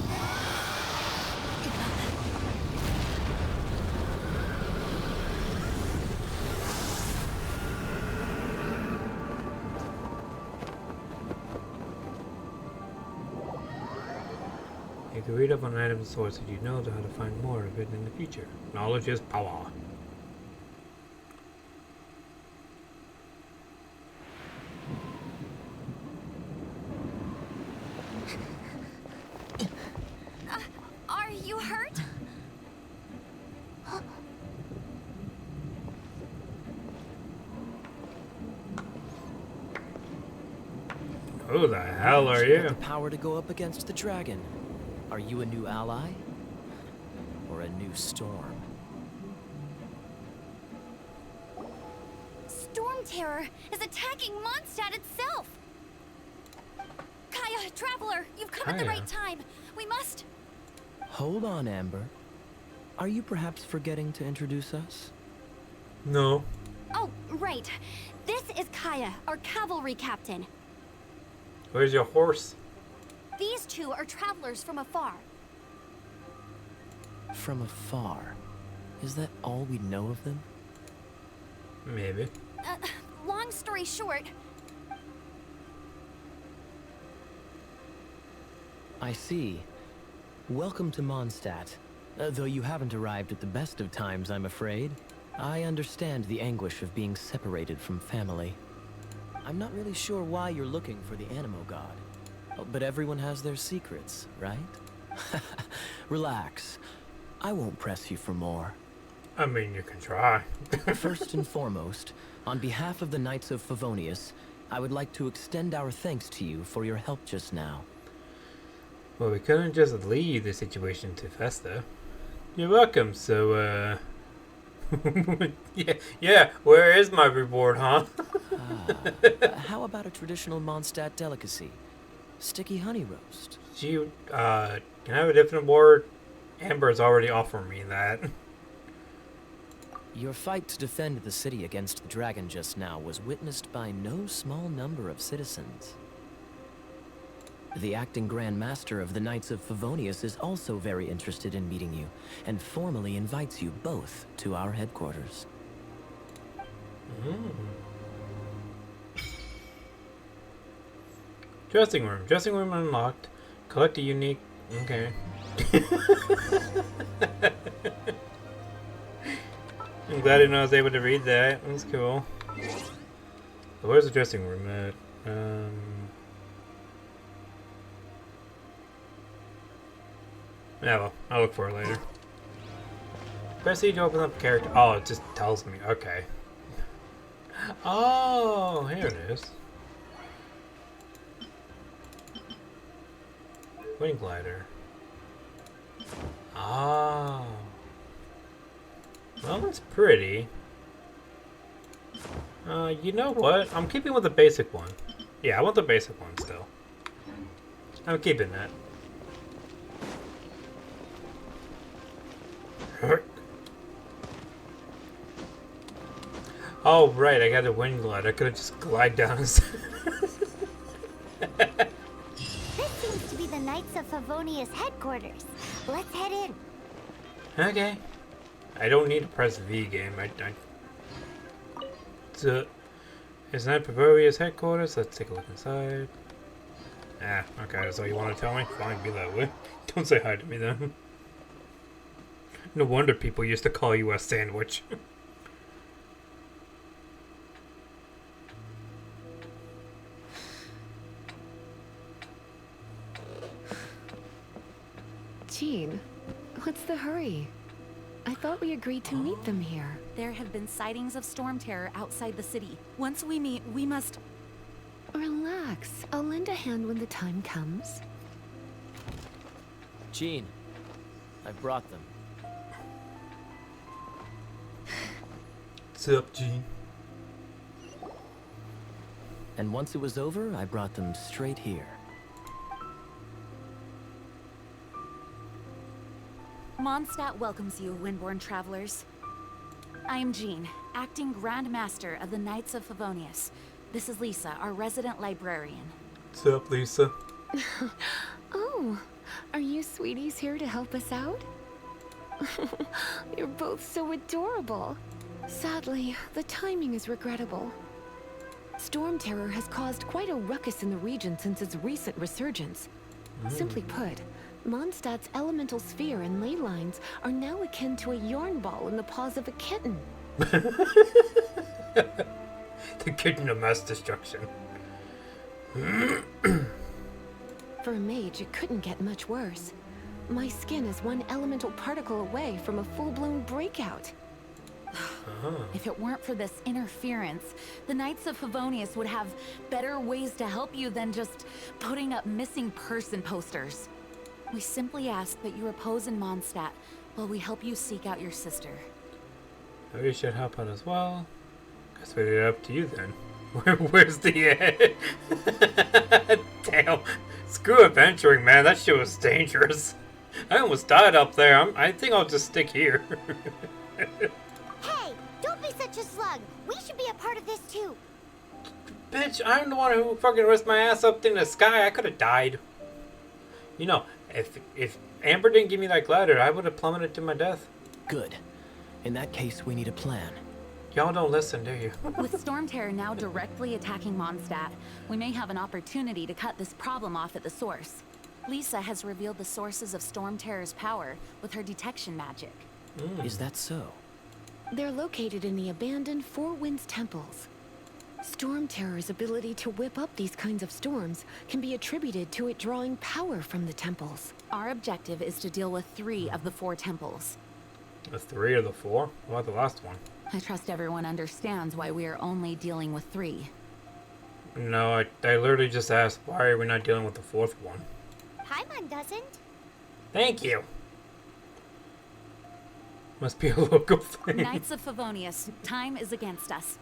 You can read up on item source if you know how to find more of it in the future. Knowledge is power. Are you hurt? Who the hell are You got you? the power to go up against the dragon. Are you a new ally? Or a new storm? Storm Terror is attacking Mondstadt itself! Kaya, Traveler, you've come at the Kaya? right time. We must... Hold on, Amber. Are you perhaps forgetting to introduce us? No. Oh, right. This is Kaya, our cavalry captain. Where's your horse? These two are travelers from afar. From afar. Is that all we know of them? Maybe. Long story short, I see. Welcome to Mondstadt. Though you haven't arrived at the best of times, I'm afraid. I understand the anguish of being separated from family. I'm not really sure why you're looking for the Animo God. But everyone has their secrets, right? Relax. I won't press you for more. I mean, you can try. First and foremost, on behalf of the Knights of Favonius, I would like to extend our thanks to you for your help just now. Well, we couldn't just leave the situation to Festa. You're welcome, so, yeah, where is my reward, huh? How about a traditional Mondstadt delicacy? Sticky honey roast. Can I have a different award? Amber's already offered me that. Your fight to defend the city against the dragon just now was witnessed by no small number of citizens. The acting Grand Master of the Knights of Favonius is also very interested in meeting you, and formally invites you both to our headquarters. Dressing room. Dressing room unlocked. Collect a unique... Okay. I'm glad I was able to read that. That's cool. So where's the dressing room at? Yeah, well, I'll look for it later. Press E to open up character. Oh, it just tells me. Okay. Oh, here it is. Wing glider. Oh. Well, that's pretty. You know what? I'm keeping with the basic one. Yeah, I want the basic one still. I'm keeping that. Oh, right, I got a wing glide. I could have just glide down. This seems to be the Knights of Favonius headquarters. Let's head in. Okay. I don't need to press V game. So, it's not Favonius headquarters. Let's take a look inside. Ah, okay, that's all you want to tell me? Fine, be that way. Don't say hi to me then. No wonder people used to call you a sandwich. Jean, what's the hurry? I thought we agreed to meet them here. There have been sightings of storm terror outside the city. Once we meet, we must... Relax. I'll lend a hand when the time comes. Jean, I brought them. What's up, Gene? And once it was over, I brought them straight here. Mondstadt welcomes you, Windborn travelers. I am Jean, acting Grand Master of the Knights of Favonius. This is Lisa, our resident librarian. What's up, Lisa? Oh, are you sweeties here to help us out? You're both so adorable. Sadly, the timing is regrettable. Storm Terror has caused quite a ruckus in the region since its recent resurgence. Simply put, Mondstadt's elemental sphere and ley lines are now akin to a yarn ball in the paws of a kitten. The kitten of mass destruction. For a mage, it couldn't get much worse. My skin is one elemental particle away from a full-blown breakout. If it weren't for this interference, the Knights of Favonius would have better ways to help you than just putting up missing person posters. We simply ask that you repose in Mondstadt while we help you seek out your sister. We should help out as well. Guess we leave it up to you then. Where's the Damn. Screw adventuring, man. That shit was dangerous. I almost died up there. I think I'll just stick here. Hey, don't be such a slug. We should be a part of this too. Bitch, I'm the one who fucking risked my ass up in the sky. I could have died. You know, if Amber didn't give me that glider, I would have plummeted to my death. Good. In that case, we need a plan. Y'all don't listen, do you? With Storm Terror now directly attacking Mondstadt, we may have an opportunity to cut this problem off at the source. Lisa has revealed the sources of Storm Terror's power with her detection magic. Is that so? They're located in the abandoned Four Winds temples. Storm Terror's ability to whip up these kinds of storms can be attributed to it drawing power from the temples. Our objective is to deal with 3 of the 4 temples. The 3 or the 4? What about the last one? I trust everyone understands why we are only dealing with 3. No, I literally just asked, why are we not dealing with the 4th one? Paimon doesn't. Thank you. Must be a local thing. Knights of Favonius, time is against us.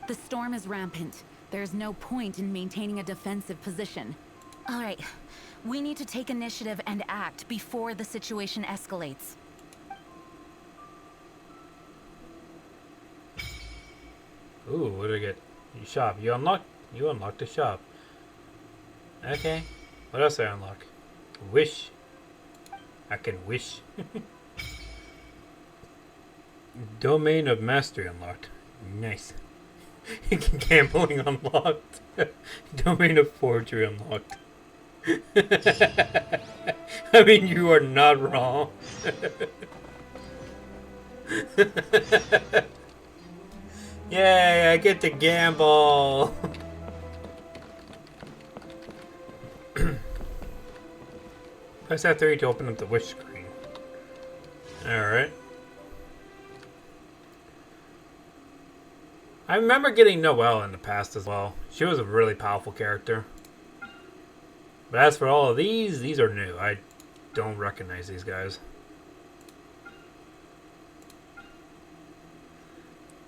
The storm is rampant. There's no point in maintaining a defensive position. All right, we need to take initiative and act before the situation escalates. Ooh, what did I get? You shop. You unlocked the shop. Okay. What else did I unlock? Wish. I can wish. Domain of Mastery unlocked. Nice. Gambling unlocked. Domain of Forgery unlocked. I mean, you are not wrong. Yay, I get to gamble. Press F3 to open up the wish screen. Alright. I remember getting Noelle in the past as well. She was a really powerful character. But as for all of these are new. I don't recognize these guys.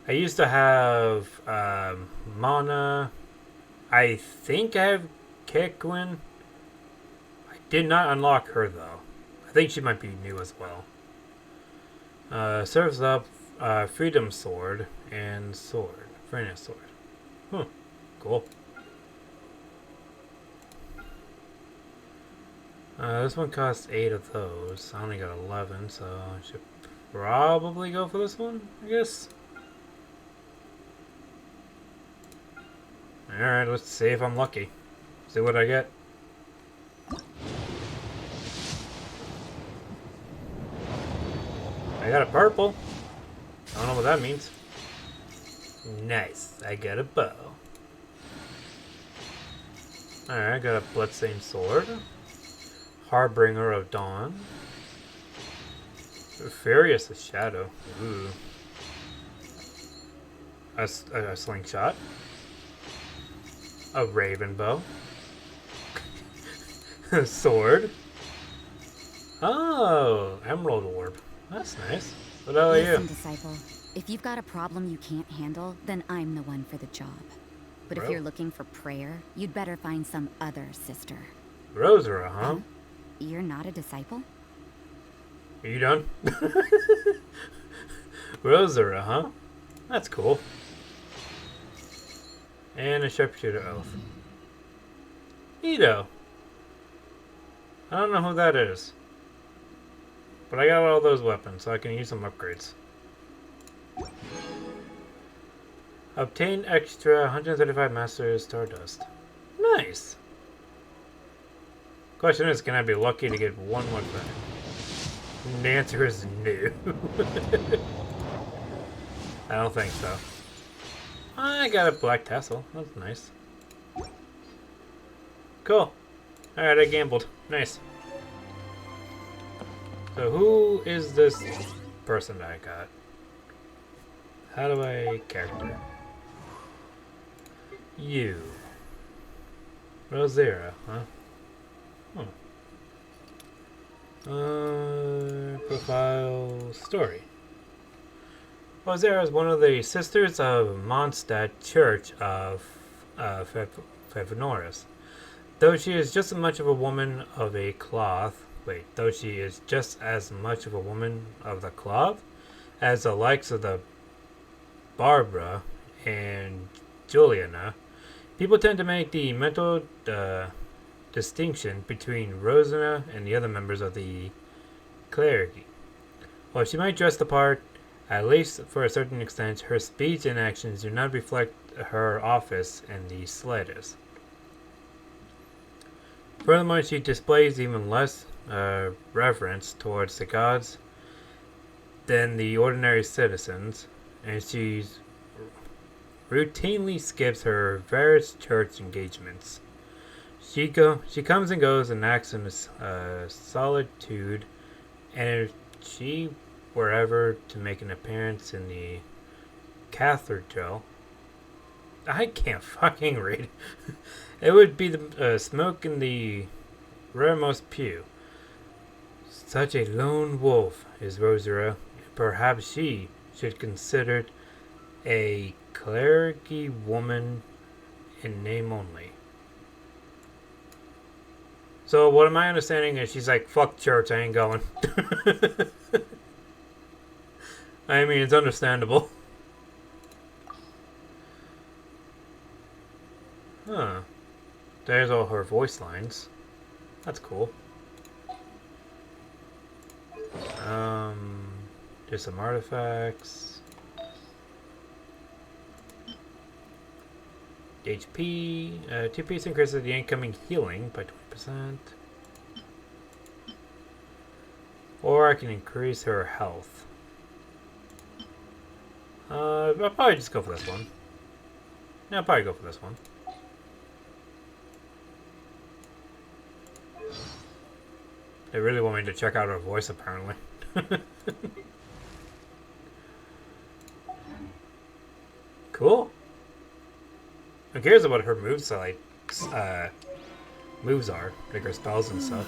I used to have Mana. I think I have Kekwin. I did not unlock her though. I think she might be new as well. Serves up Freedom Sword and Sword. Freedom Sword. Huh. Cool. This one costs 8 of those. I only got 11, so I should probably go for this one, I guess. Alright, let's see if I'm lucky. See what I get. I got a purple. I don't know what that means. Nice. I got a bow. Alright, I got a bloodstained sword. Harbinger of Dawn. Furious of Shadow. Ooh. A slingshot. A raven bow. A sword. Oh, emerald orb. That's nice. What about you? Listen, disciple. If you've got a problem you can't handle, then I'm the one for the job. But if you're looking for prayer, you'd better find some other sister. Rosera, huh? You're not a disciple? Are you done? Rosera, huh? That's cool. And a sharpshooter elf. Neato. I don't know who that is. But I got all those weapons, so I can use some upgrades. Obtain extra 135 Master Stardust. Nice! Question is, can I be lucky to get one more thing? The answer is no. I don't think so. I got a black tassel. That's nice. Cool. Alright, I gambled. Nice. So who is this person that I got? How do I character? You. Rosera, huh? Profile story. Rosera is one of the sisters of Mondstadt Church of Favnoris. Though she is just as much of a woman of a cloth, though she is just as much of a woman of the cloth as the likes of the Barbara and Juliana, people tend to make the mental distinction between Rosina and the other members of the clergy. While she might dress the part, at least for a certain extent, her speech and actions do not reflect her office in the slightest. Furthermore, she displays even less reverence towards the gods than the ordinary citizens, and she routinely skips her various church engagements. She comes and goes and acts in solitude, and if she were ever to make an appearance in the cathedral, I can't fucking read. It would be the smoke in the rearmost pew. Such a lone wolf is Rosera. Perhaps she should consider a clericy woman in name only. So what am I understanding is she's like, fuck church, I ain't going. I mean, it's understandable. Huh. There's all her voice lines. That's cool. There's some artifacts. HP. 2 piece increases the incoming healing by 20%. Or I can increase her health. I'll probably just go for this one. Yeah, I'll probably go for this one. They really want me to check out her voice, apparently. Cool. Who cares about her moves, like, moves are, like her spells and stuff.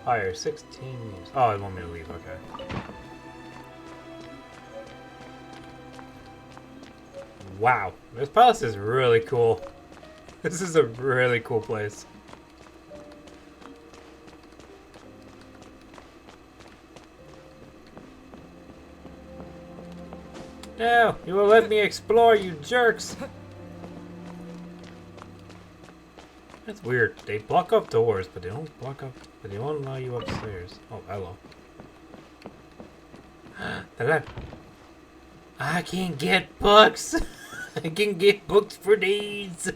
Higher, 16 moves. Oh, I want me to leave, okay. Wow, this palace is really cool. This is a really cool place. No, you will let me explore, you jerks! That's weird. They block up doors, but they don't allow you upstairs. Oh, hello. I can get books! I can get books for days!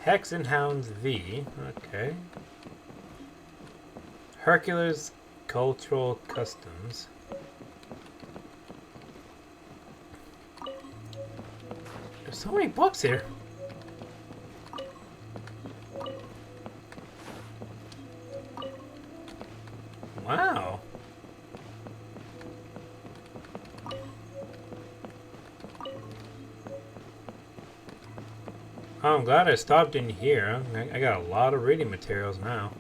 Hex and Hounds V. Okay. Hercules Cultural Customs. There's so many books here. Wow. Oh, I'm glad I stopped in here. I got a lot of reading materials now.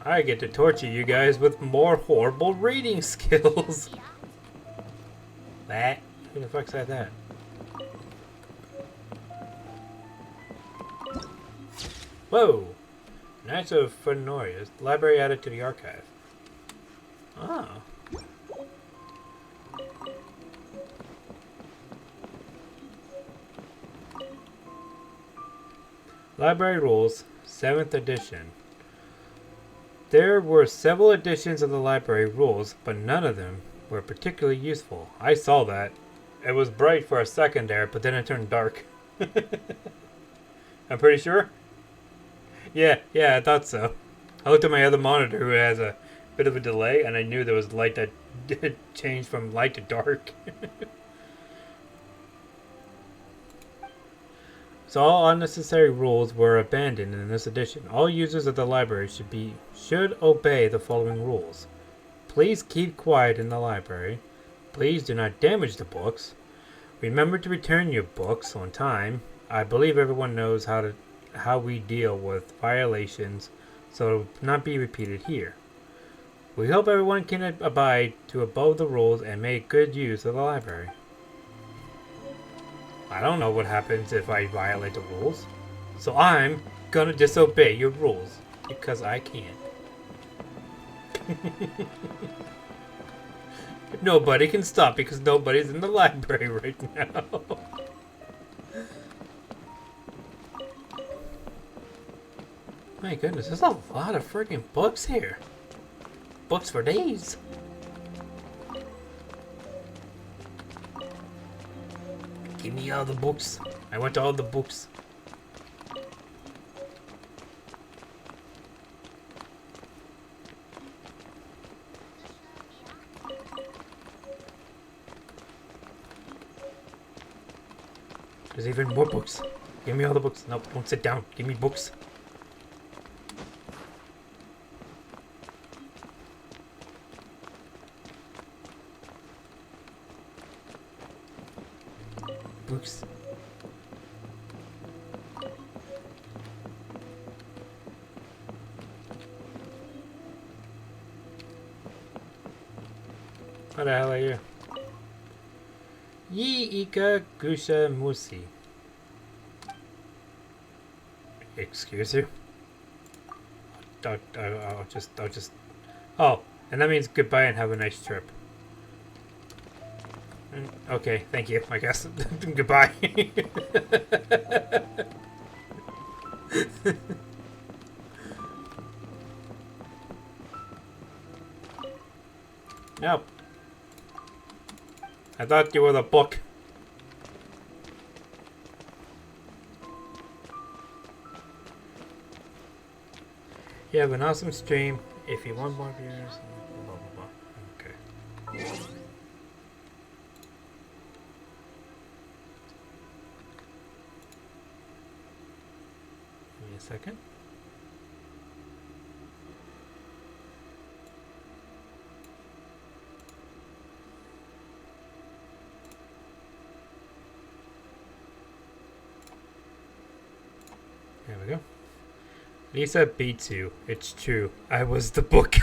I get to torture you guys with more horrible reading skills. That? Who the fuck said that? Whoa! Knights of Fenorius. Library added to the archive. Oh. Library Rules, 7th edition. There were several editions of the library rules, but none of them were particularly useful. I saw that. It was bright for a second there, but then it turned dark. I'm pretty sure. Yeah, I thought so. I looked at my other monitor who has a bit of a delay, and I knew there was light that changed from light to dark. So all unnecessary rules were abandoned in this edition. All users of the library should obey the following rules. Please keep quiet in the library. Please do not damage the books. Remember to return your books on time. I believe everyone knows how we deal with violations, so it will not be repeated here. We hope everyone can abide to above the rules and make good use of the library. I don't know what happens if I violate the rules, so I'm gonna disobey your rules, because I can. Nobody can stop because nobody's in the library right now. My goodness, there's a lot of freaking books here. Books for days. Give me all the books. I want all the books. There's even more books. Give me all the books. Nope, don't sit down. Give me books. Books. What the hell are you? Yi Ika Gusha Musi. Excuse you? I'll just... Oh, and that means goodbye and have a nice trip. Okay, thank you, I guess. Goodbye. Nope. I thought you were the book. You have an awesome stream. If you want more viewers, blah blah blah. Okay. Give me a second. There we go. Lisa beats you. It's true. I was the book.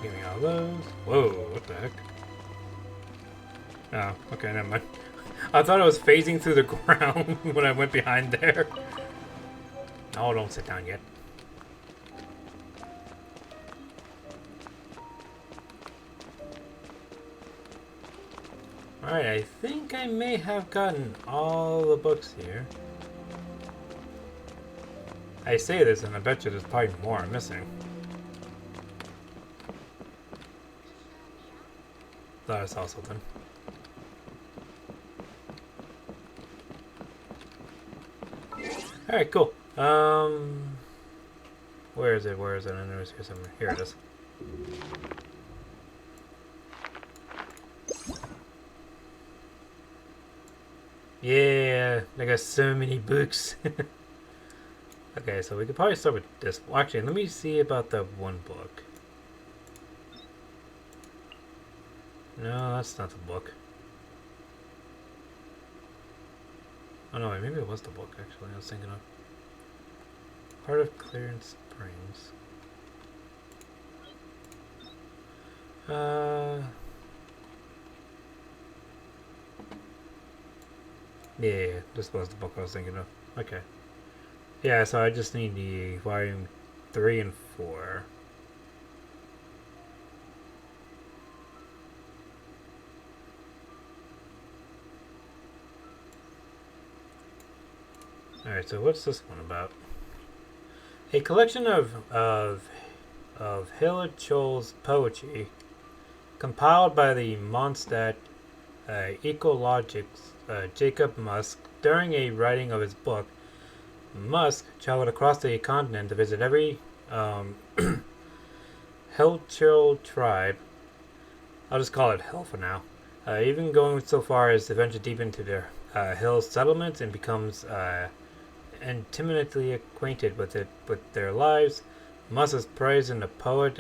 Give me all those. Whoa, what the heck? Oh, okay, never mind. I thought I was phasing through the ground when I went behind there. Oh, don't sit down yet. Alright, I think I may have gotten all the books here. I say this and I bet you there's probably more I'm missing. Thought I saw something. Alright, cool. Where is it? Where is it? I know it's here somewhere. Here it is. Yeah, I got so many books. Okay, so we could probably start with this. Well, actually, let me see about the one book. No, that's not the book. Oh no, wait, maybe it was the book actually. I was thinking of Heart of Clearance Springs. Yeah, this was the book I was thinking of. Okay. Yeah, so I just need the volume 3 and 4. Alright, so what's this one about? A collection of Hillel poetry compiled by the Mondstadt ecologists Jacob Musk during a writing of his book. Musk traveled across the continent to visit every Hillel tribe. I'll just call it Hill for now. Even going so far as to venture deep into their hill settlements and becomes intimately acquainted with their lives. Musk is praised in the poet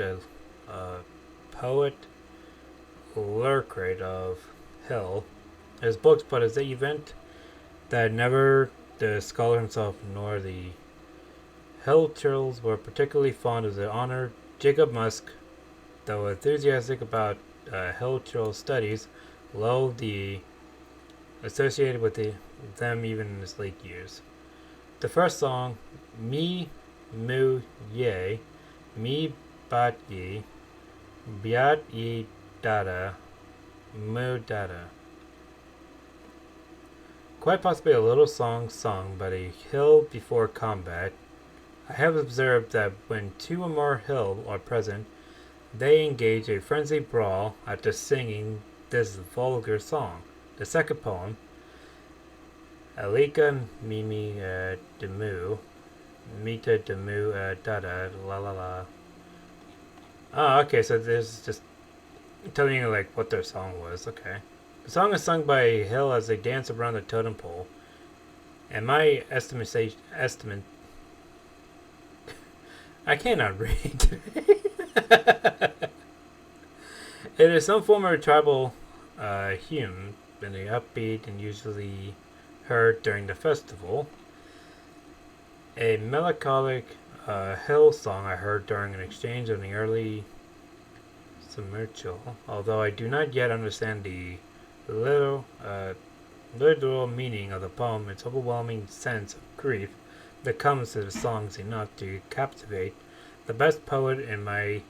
Lurkrate of Hill. His books, but as the event that never the scholar himself nor the Hillchurls were particularly fond of the honor. Jacob Musk, though enthusiastic about Hillchurl studies, loathed the associated with them even in his late years. The first song, Mi Mu Ye, Mi Bat Ye, Biat Ye Dada, Mu Dada. Quite possibly a little song sung by the hill before combat. I have observed that when 2 or more hill are present, they engage a frenzied brawl after singing this vulgar song. The second poem, Alika Mimi Demu, Mita Demu Dada La La La. Oh, okay, so this is just telling you like what their song was. Okay. The song is sung by a hill as they dance around the totem pole. And my estimate I cannot read today. It is some form of tribal hymn, and they upbeat and usually heard during the festival. A melancholic hill song I heard during an exchange of the early Sumerchal, although I do not yet understand the literal meaning of the poem. Its overwhelming sense of grief that comes to the songs enough to captivate the best poet in my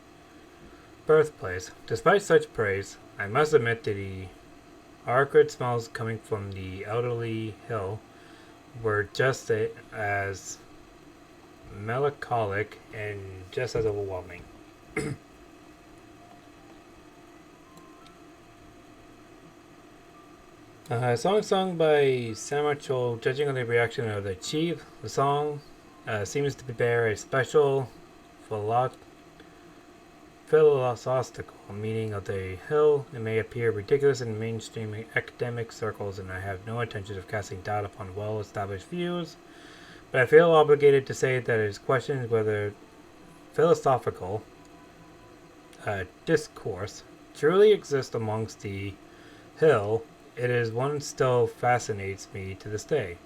birthplace. Despite such praise, I must admit that the acrid smells coming from the elderly hill were just as melancholic and just as overwhelming. Song sung by Samuel, judging on the reaction of the chief, the song seems to bear a special philosophical meaning of the hill. It may appear ridiculous in mainstream academic circles, and I have no intention of casting doubt upon well-established views, but I feel obligated to say that it is questioned whether philosophical discourse truly exists amongst the hill. It is one still fascinates me to this day.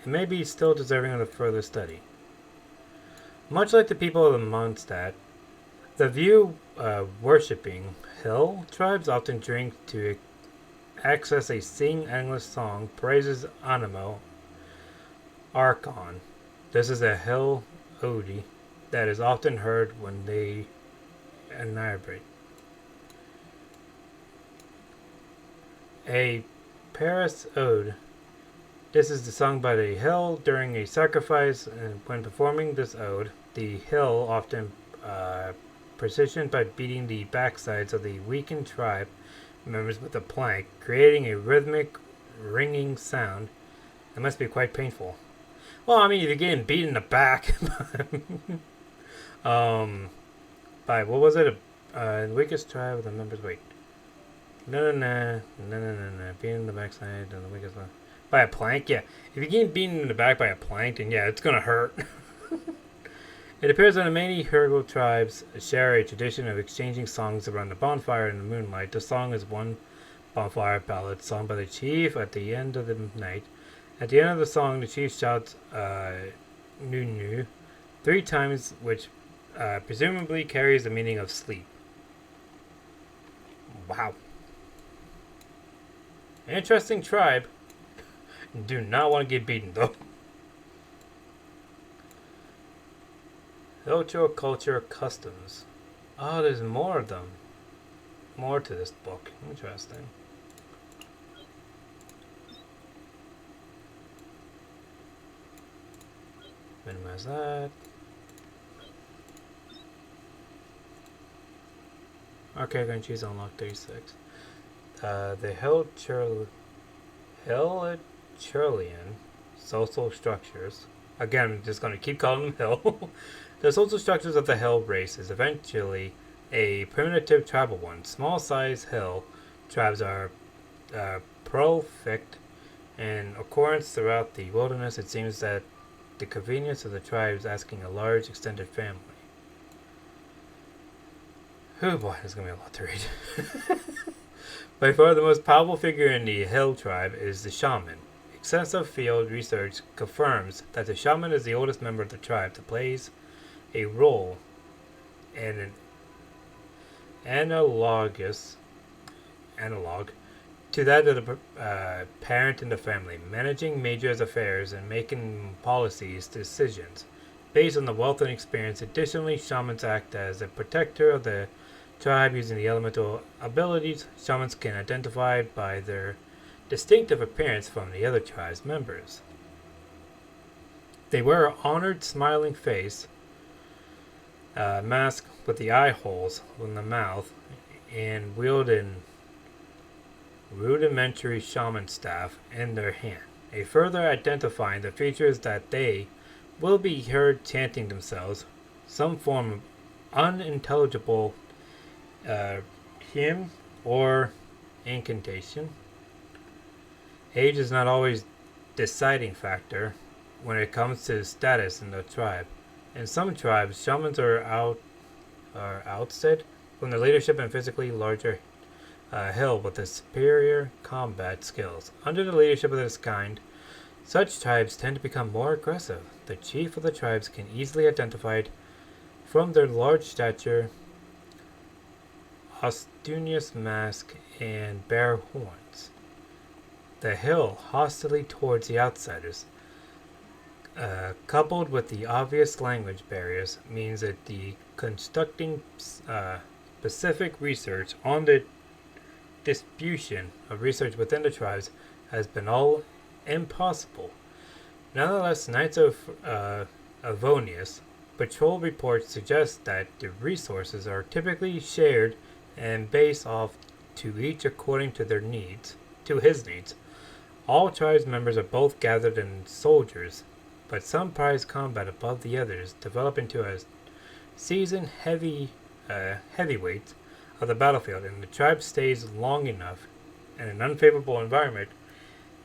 It may be still deserving of further study. Much like the people of the Mondstadt, the view worshipping hill tribes often drink to access a sing English song praises Animo Archon. This is a hill ode that is often heard when they inebriate. A Paris ode. This is the song by the hill during a sacrifice, and when performing this ode, the hill often precisioned by beating the backsides of the weakened tribe members with a plank, creating a rhythmic, ringing sound. That must be quite painful. Well, I mean, if you're getting beat in the back by what was it? The weakest tribe of the members. Wait. No. Being in the backside and the weakest one. By a plank? Yeah. If you get beaten in the back by a plank, then yeah, it's gonna hurt. It appears that many Hurgle tribes share a tradition of exchanging songs around the bonfire in the moonlight. The song is one bonfire ballad sung by the chief at the end of the night. At the end of the song, the chief shouts "nu nu" 3 times, which presumably carries the meaning of sleep. Wow. Interesting tribe. Do not want to get beaten though. Culture customs. Oh, there's more of them. More to this book. Interesting. Minimize that. Okay, I'm going to choose unlock 36. The Helichurlian social structures. Again, I'm just going to keep calling them Hill. The social structures of the Hill race is eventually a primitive tribal one. Small-sized Hill tribes are prolific in occurrence throughout the wilderness. It seems that the convenience of the tribes asking a large extended family. Oh boy, there's going to be a lot to read. By far the most powerful figure in the Hill tribe is the shaman. Extensive field research confirms that the shaman is the oldest member of the tribe that plays a role in an analog to that of the parent in the family, managing major affairs and making policies decisions based on the wealth and experience. Additionally, shamans act as a protector of the tribe using the elemental abilities. Shamans can identify by their distinctive appearance from the other tribe's members. They wear an honored, smiling face, mask with the eye holes in the mouth, and wield an rudimentary shaman staff in their hand. A further identifying the features that they will be heard chanting themselves some form of unintelligible hymn or incantation. Age is not always deciding factor when it comes to status in the tribe. In some tribes, shamans are ousted from the leadership and physically larger Hill with the superior combat skills. Under the leadership of this kind, such tribes tend to become more aggressive. The chief of the tribes can easily identified from their large stature, ostentatious mask, and bare horns. The Hill hostility towards the outsiders, coupled with the obvious language barriers, means that the conducting specific research on the distribution of research within the tribes has been all impossible. Nonetheless, Knights of Avonius patrol reports suggest that the resources are typically shared and based off to each according to their needs, to his needs. All tribes members are both gathered in soldiers, but some prize combat above the others, develop into a seasoned heavyweights of the battlefield, and the tribe stays long enough in an unfavorable environment.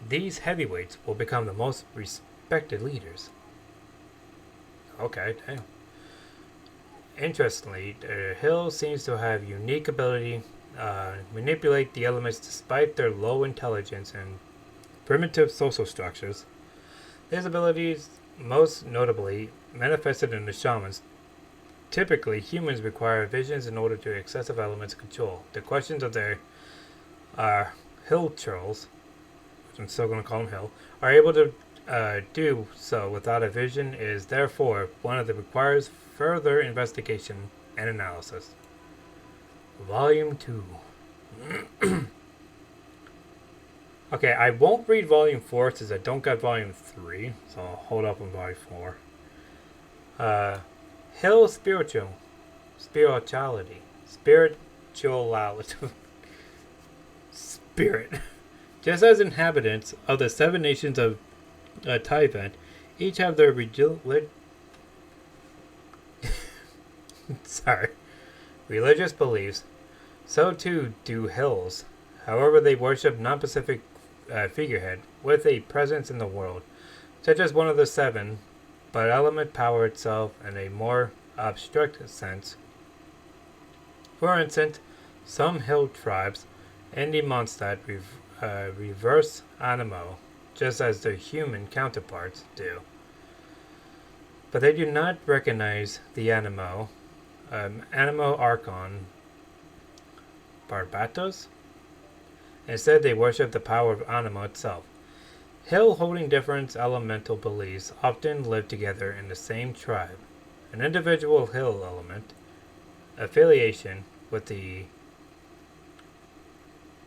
These heavyweights will become the most respected leaders. Okay, damn. Interestingly, the Hill seems to have unique ability manipulate the elements despite their low intelligence and primitive social structures. These abilities most notably manifested in the shamans. Typically, humans require visions in order to excessive elements control. The questions of their hill churls, which I'm still going to call them hill, are able to do so without a vision is therefore one of the requires further investigation and analysis. Volume 2. Okay, I won't read Volume 4 since I don't got Volume 3, so I'll hold up on Volume 4. Hill spirituality. Spirit. Just as inhabitants of the 7 nations of Tyvant each have their religious beliefs, so too do Hills. However, they worship non-specific figurehead with a presence in the world, such as one of the seven, but element power itself in a more abstract sense. For instance, some hill tribes in the Mondstadt reverse Animo, just as their human counterparts do. But they do not recognize the Animo Archon Barbatos. Instead, they worship the power of Animo itself. Hill holding different elemental beliefs often live together in the same tribe. An individual Hill element affiliation with the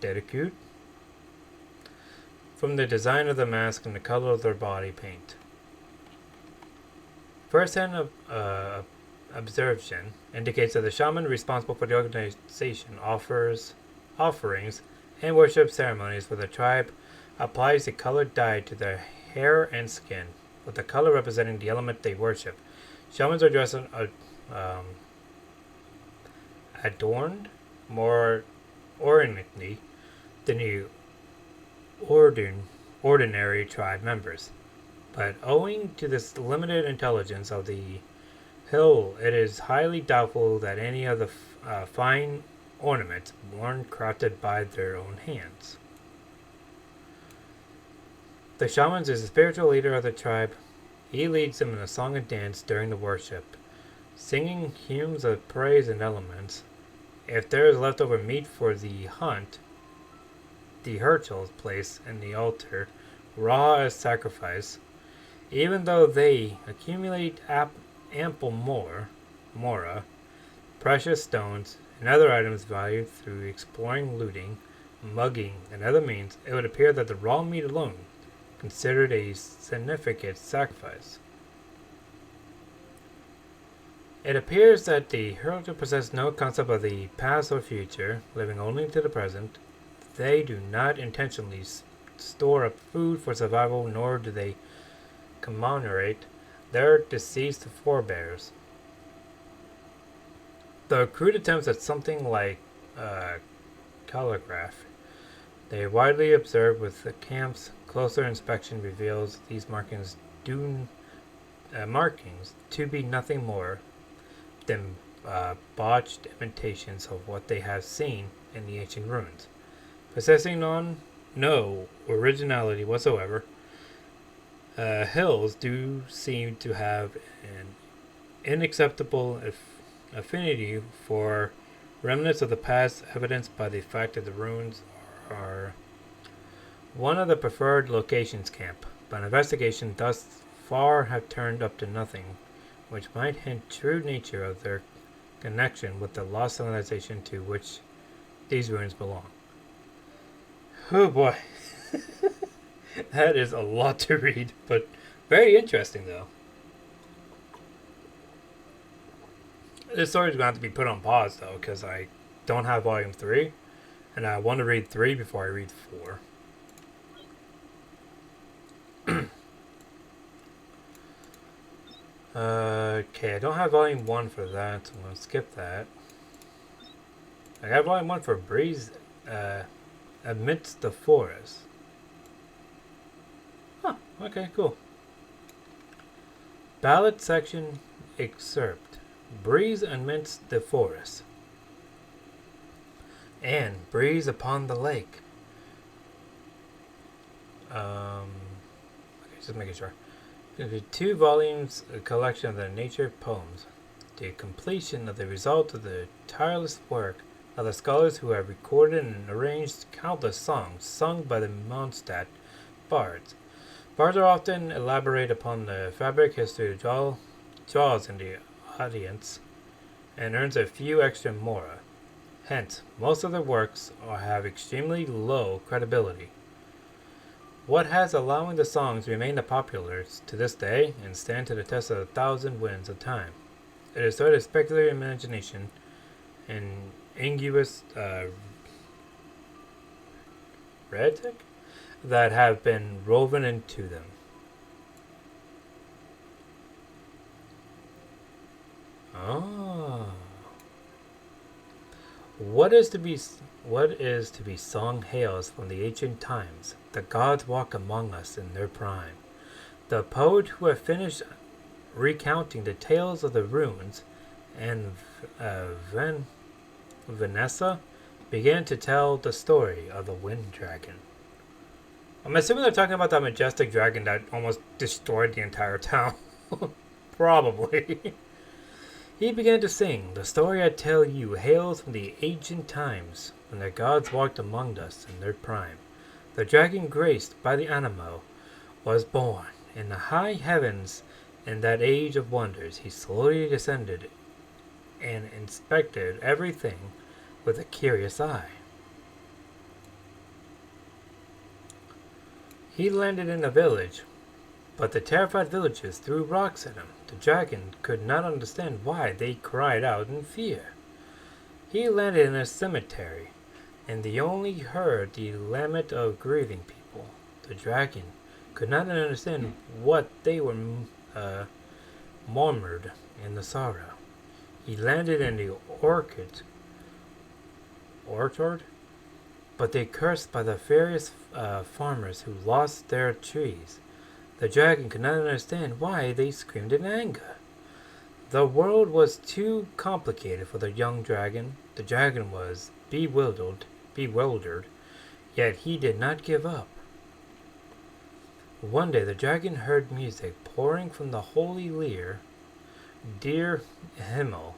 Dedicute from the design of the mask and the color of their body paint. First-hand observation indicates that the shaman responsible for the organization offers offerings and worship ceremonies for the tribe applies a colored dye to their hair and skin, with the color representing the element they worship. Shamans are dressed adorned more ornately than the ordinary tribe members. But owing to this limited intelligence of the hill, it is highly doubtful that any of the fine ornaments worn crafted by their own hands. The shaman is the spiritual leader of the tribe. He leads them in a song and dance during the worship, singing hymns of praise and elements. If there is leftover meat for the hunt, the Herschels place in the altar, raw as sacrifice. Even though they accumulate ample mora, precious stones, and other items valued through exploring, looting, mugging, and other means, it would appear that the raw meat alone considered a significant sacrifice. It appears that the Herschel possess no concept of the past or future, living only to the present. They do not intentionally store up food for survival, nor do they commemorate their deceased forebears. The crude attempts at something like calligraphy they widely observed with the camps. Closer inspection reveals these markings to be nothing more than botched imitations of what they have seen in the ancient ruins, possessing no originality whatsoever. Hills do seem to have an unacceptable affinity for remnants of the past, evidenced by the fact that the ruins are one of the preferred locations camp, but investigation thus far have turned up to nothing, which might hint true nature of their connection with the lost civilization to which these ruins belong. Oh boy. That is a lot to read, but very interesting though. This story is going to have to be put on pause though, because I don't have volume 3, and I want to read 3 before I read 4. Okay, I don't have volume 1 for that, so I'm going to skip that. I have volume 1 for Breeze Amidst the Forest. Huh, okay, cool. Ballad section excerpt. Breeze amidst the forest. And breeze upon the lake. Okay, just making sure. 2 volumes, a collection of the nature poems. The completion of the result of the tireless work of the scholars who have recorded and arranged countless songs sung by the Mondstadt bards. Bards are often elaborate upon the fabric history draws in the audience and earns a few extra mora. Hence, most of their works have extremely low credibility. What has allowing the songs remain popular to this day and stand to the test of 1,000 winds of time? It is sort of speculative imagination and ambiguous rhetoric that have been woven into them. Oh. What is to be sung hails from the ancient times. The gods walk among us in their prime. The poet who had finished recounting the tales of the runes and Vanessa began to tell the story of the wind dragon. I'm assuming they're talking about that majestic dragon that almost destroyed the entire town. Probably. He began to sing, "The story I tell you hails from the ancient times, when the gods walked among us in their prime. The dragon graced by the Animo was born in the high heavens. In that age of wonders he slowly descended and inspected everything with a curious eye. He landed in a village, but the terrified villagers threw rocks at him. The dragon could not understand why they cried out in fear. He landed in a cemetery, and they only heard the lament of grieving people. The dragon could not understand what they were murmured in the sorrow. He landed in the orchard, but they cursed by the various farmers who lost their trees. The dragon could not understand why they screamed in anger. The world was too complicated for the young dragon. The dragon was bewildered, yet he did not give up. One day the dragon heard music pouring from the holy lyre, Dear Himmel.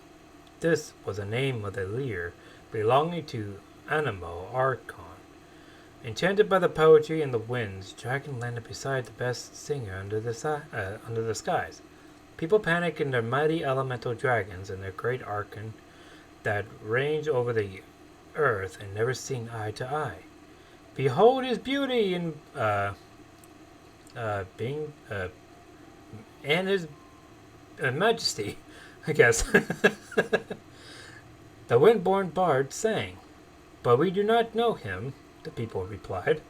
This was the name of the lyre belonging to Animo Archon. Enchanted by the poetry and the winds, dragon landed beside the best singer under the skies. People panic in their mighty elemental dragons and their great archon that range over the earth and never seen eye to eye. Behold his beauty and his majesty, I guess. The wind-born bard sang, "But we do not know him," the people replied.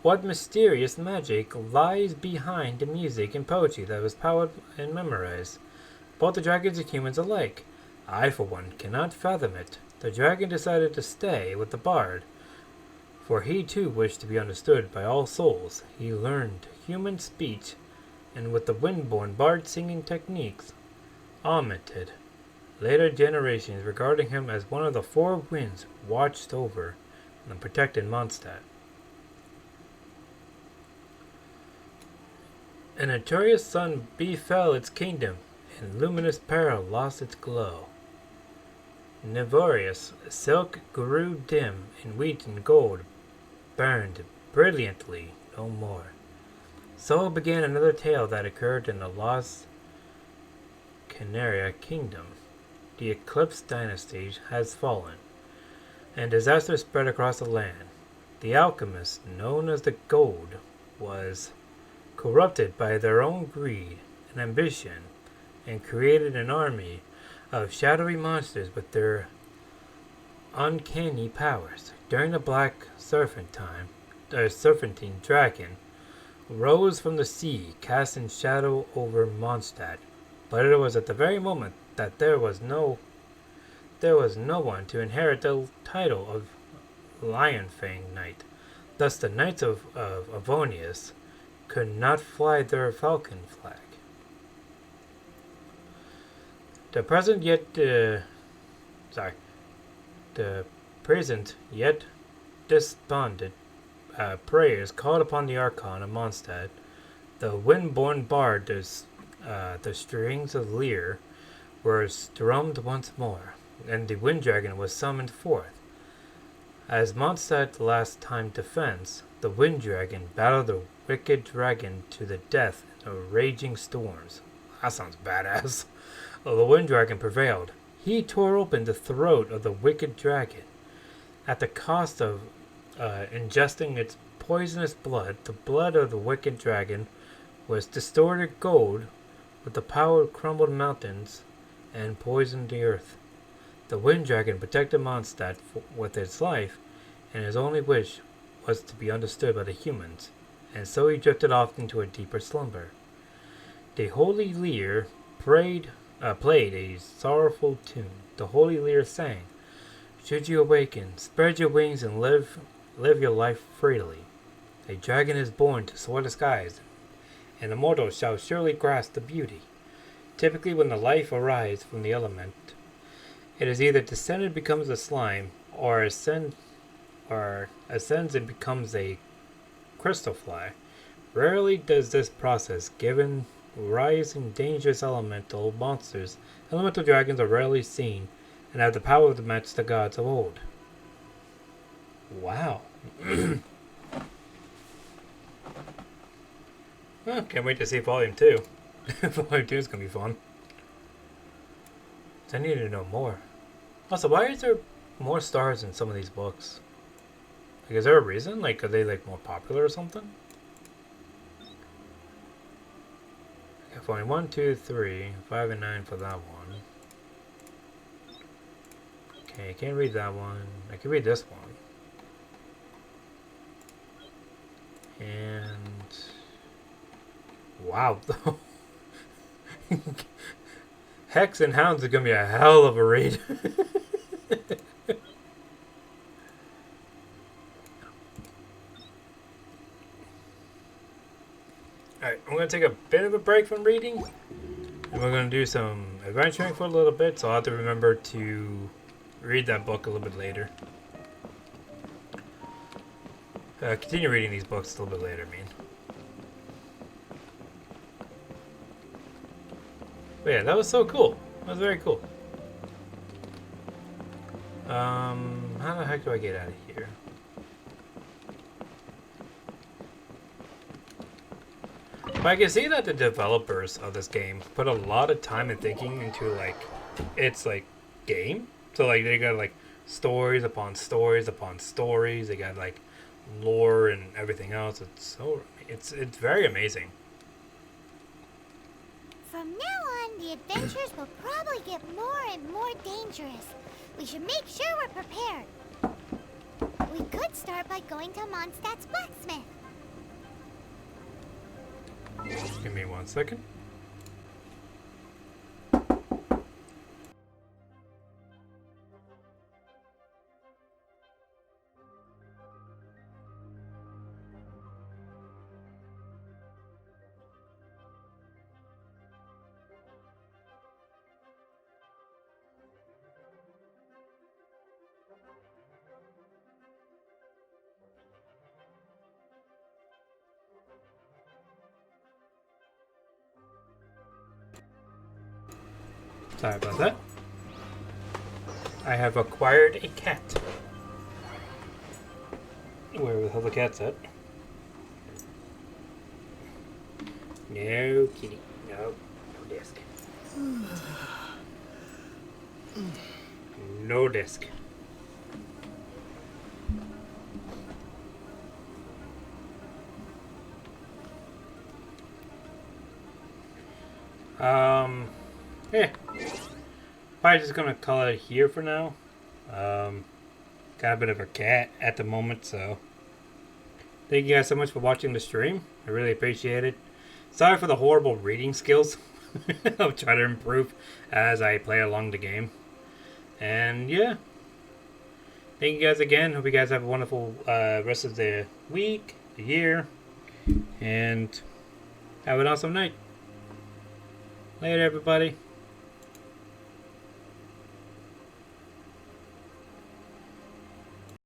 "What mysterious magic lies behind the music and poetry that was powered and memorized? Both the dragons and humans alike. I, for one, cannot fathom it." The dragon decided to stay with the bard, for he too wished to be understood by all souls. He learned human speech, and with the wind-born bard singing techniques, augmented. Later generations regarding him as one of the four winds watched over and protected Mondstadt. An notorious sun befell its kingdom, and luminous peril lost its glow. Nivorius silk grew dim, and wheat and gold burned brilliantly no more. So began another tale that occurred in the lost Canaria kingdom. The Eclipse dynasty has fallen, and disaster spread across the land. The alchemist, known as the Gold, was corrupted by their own greed and ambition, and created an army of shadowy monsters with their uncanny powers. During the Black Serpentine, the Serpentine dragon rose from the sea, casting shadow over Mondstadt. But it was at the very moment that there was no one to inherit the title of Lionfang Knight. Thus the Knights of Avonius could not fly their falcon flag. The present yet despondent prayers called upon the Archon of Mondstadt. The wind-born bard, the strings of lyre were strummed once more, and the wind dragon was summoned forth. As Mondstadt's last time defense, the wind dragon battled the wicked dragon to the death in the raging storms. That sounds badass. The wind dragon prevailed. He tore open the throat of the wicked dragon. At the cost of ingesting its poisonous blood, the blood of the wicked dragon was distorted gold with the power of crumbled mountains and poisoned the earth. The wind dragon protected Mondstadt with its life, and his only wish was to be understood by the humans, and so he drifted off into a deeper slumber. The holy lyre played a sorrowful tune. The holy lyre sang, Should you awaken, spread your wings and live your life freely. A dragon is born to soar the skies, and the mortals shall surely grasp the beauty. Typically, when the life arises from the element, it is either descended and becomes a slime, or ascends and becomes a crystal fly. Rarely does this process, given rising dangerous elemental monsters. Elemental dragons are rarely seen and have the power to match the gods of old. Wow. Well, can't wait to see Volume 2. Volume 2 is going to be fun. I need to know more. Also, why is there more stars in some of these books? Like, is there a reason? Like, are they, like, more popular or something? Okay, Volume 1, 2, 3, 5, and 9 for that one. Okay, I can't read that one. I can read this one. And... wow. Hex and Hounds are going to be a hell of a read. Alright, I'm going to take a bit of a break from reading. And we're going to do some adventuring for a little bit. So I'll have to remember to read that book a little bit later. Continue reading these books a little bit later, I mean. But yeah, that was so cool. That was very cool. How the heck do I get out of here? But I can see that the developers of this game put a lot of time and thinking into like its like game. So like they got like stories upon stories upon stories. They got like lore and everything else. It's very amazing. From now on, the adventures will probably get more and more dangerous. We should make sure we're prepared. We could start by going to Mondstadt's blacksmith. Give me 1 second. Sorry about that. I have acquired a cat. Where the hell the cat's at? No kitty. No disc. No disc. Yeah. Probably just gonna call it here for now. Got a bit of a cat at the moment, so thank you guys so much for watching the stream. I really appreciate it. Sorry for the horrible reading skills. I'll try to improve as I play along the game. And yeah, thank you guys again. Hope you guys have a wonderful rest of the week, the year, and have an awesome night. Later, everybody.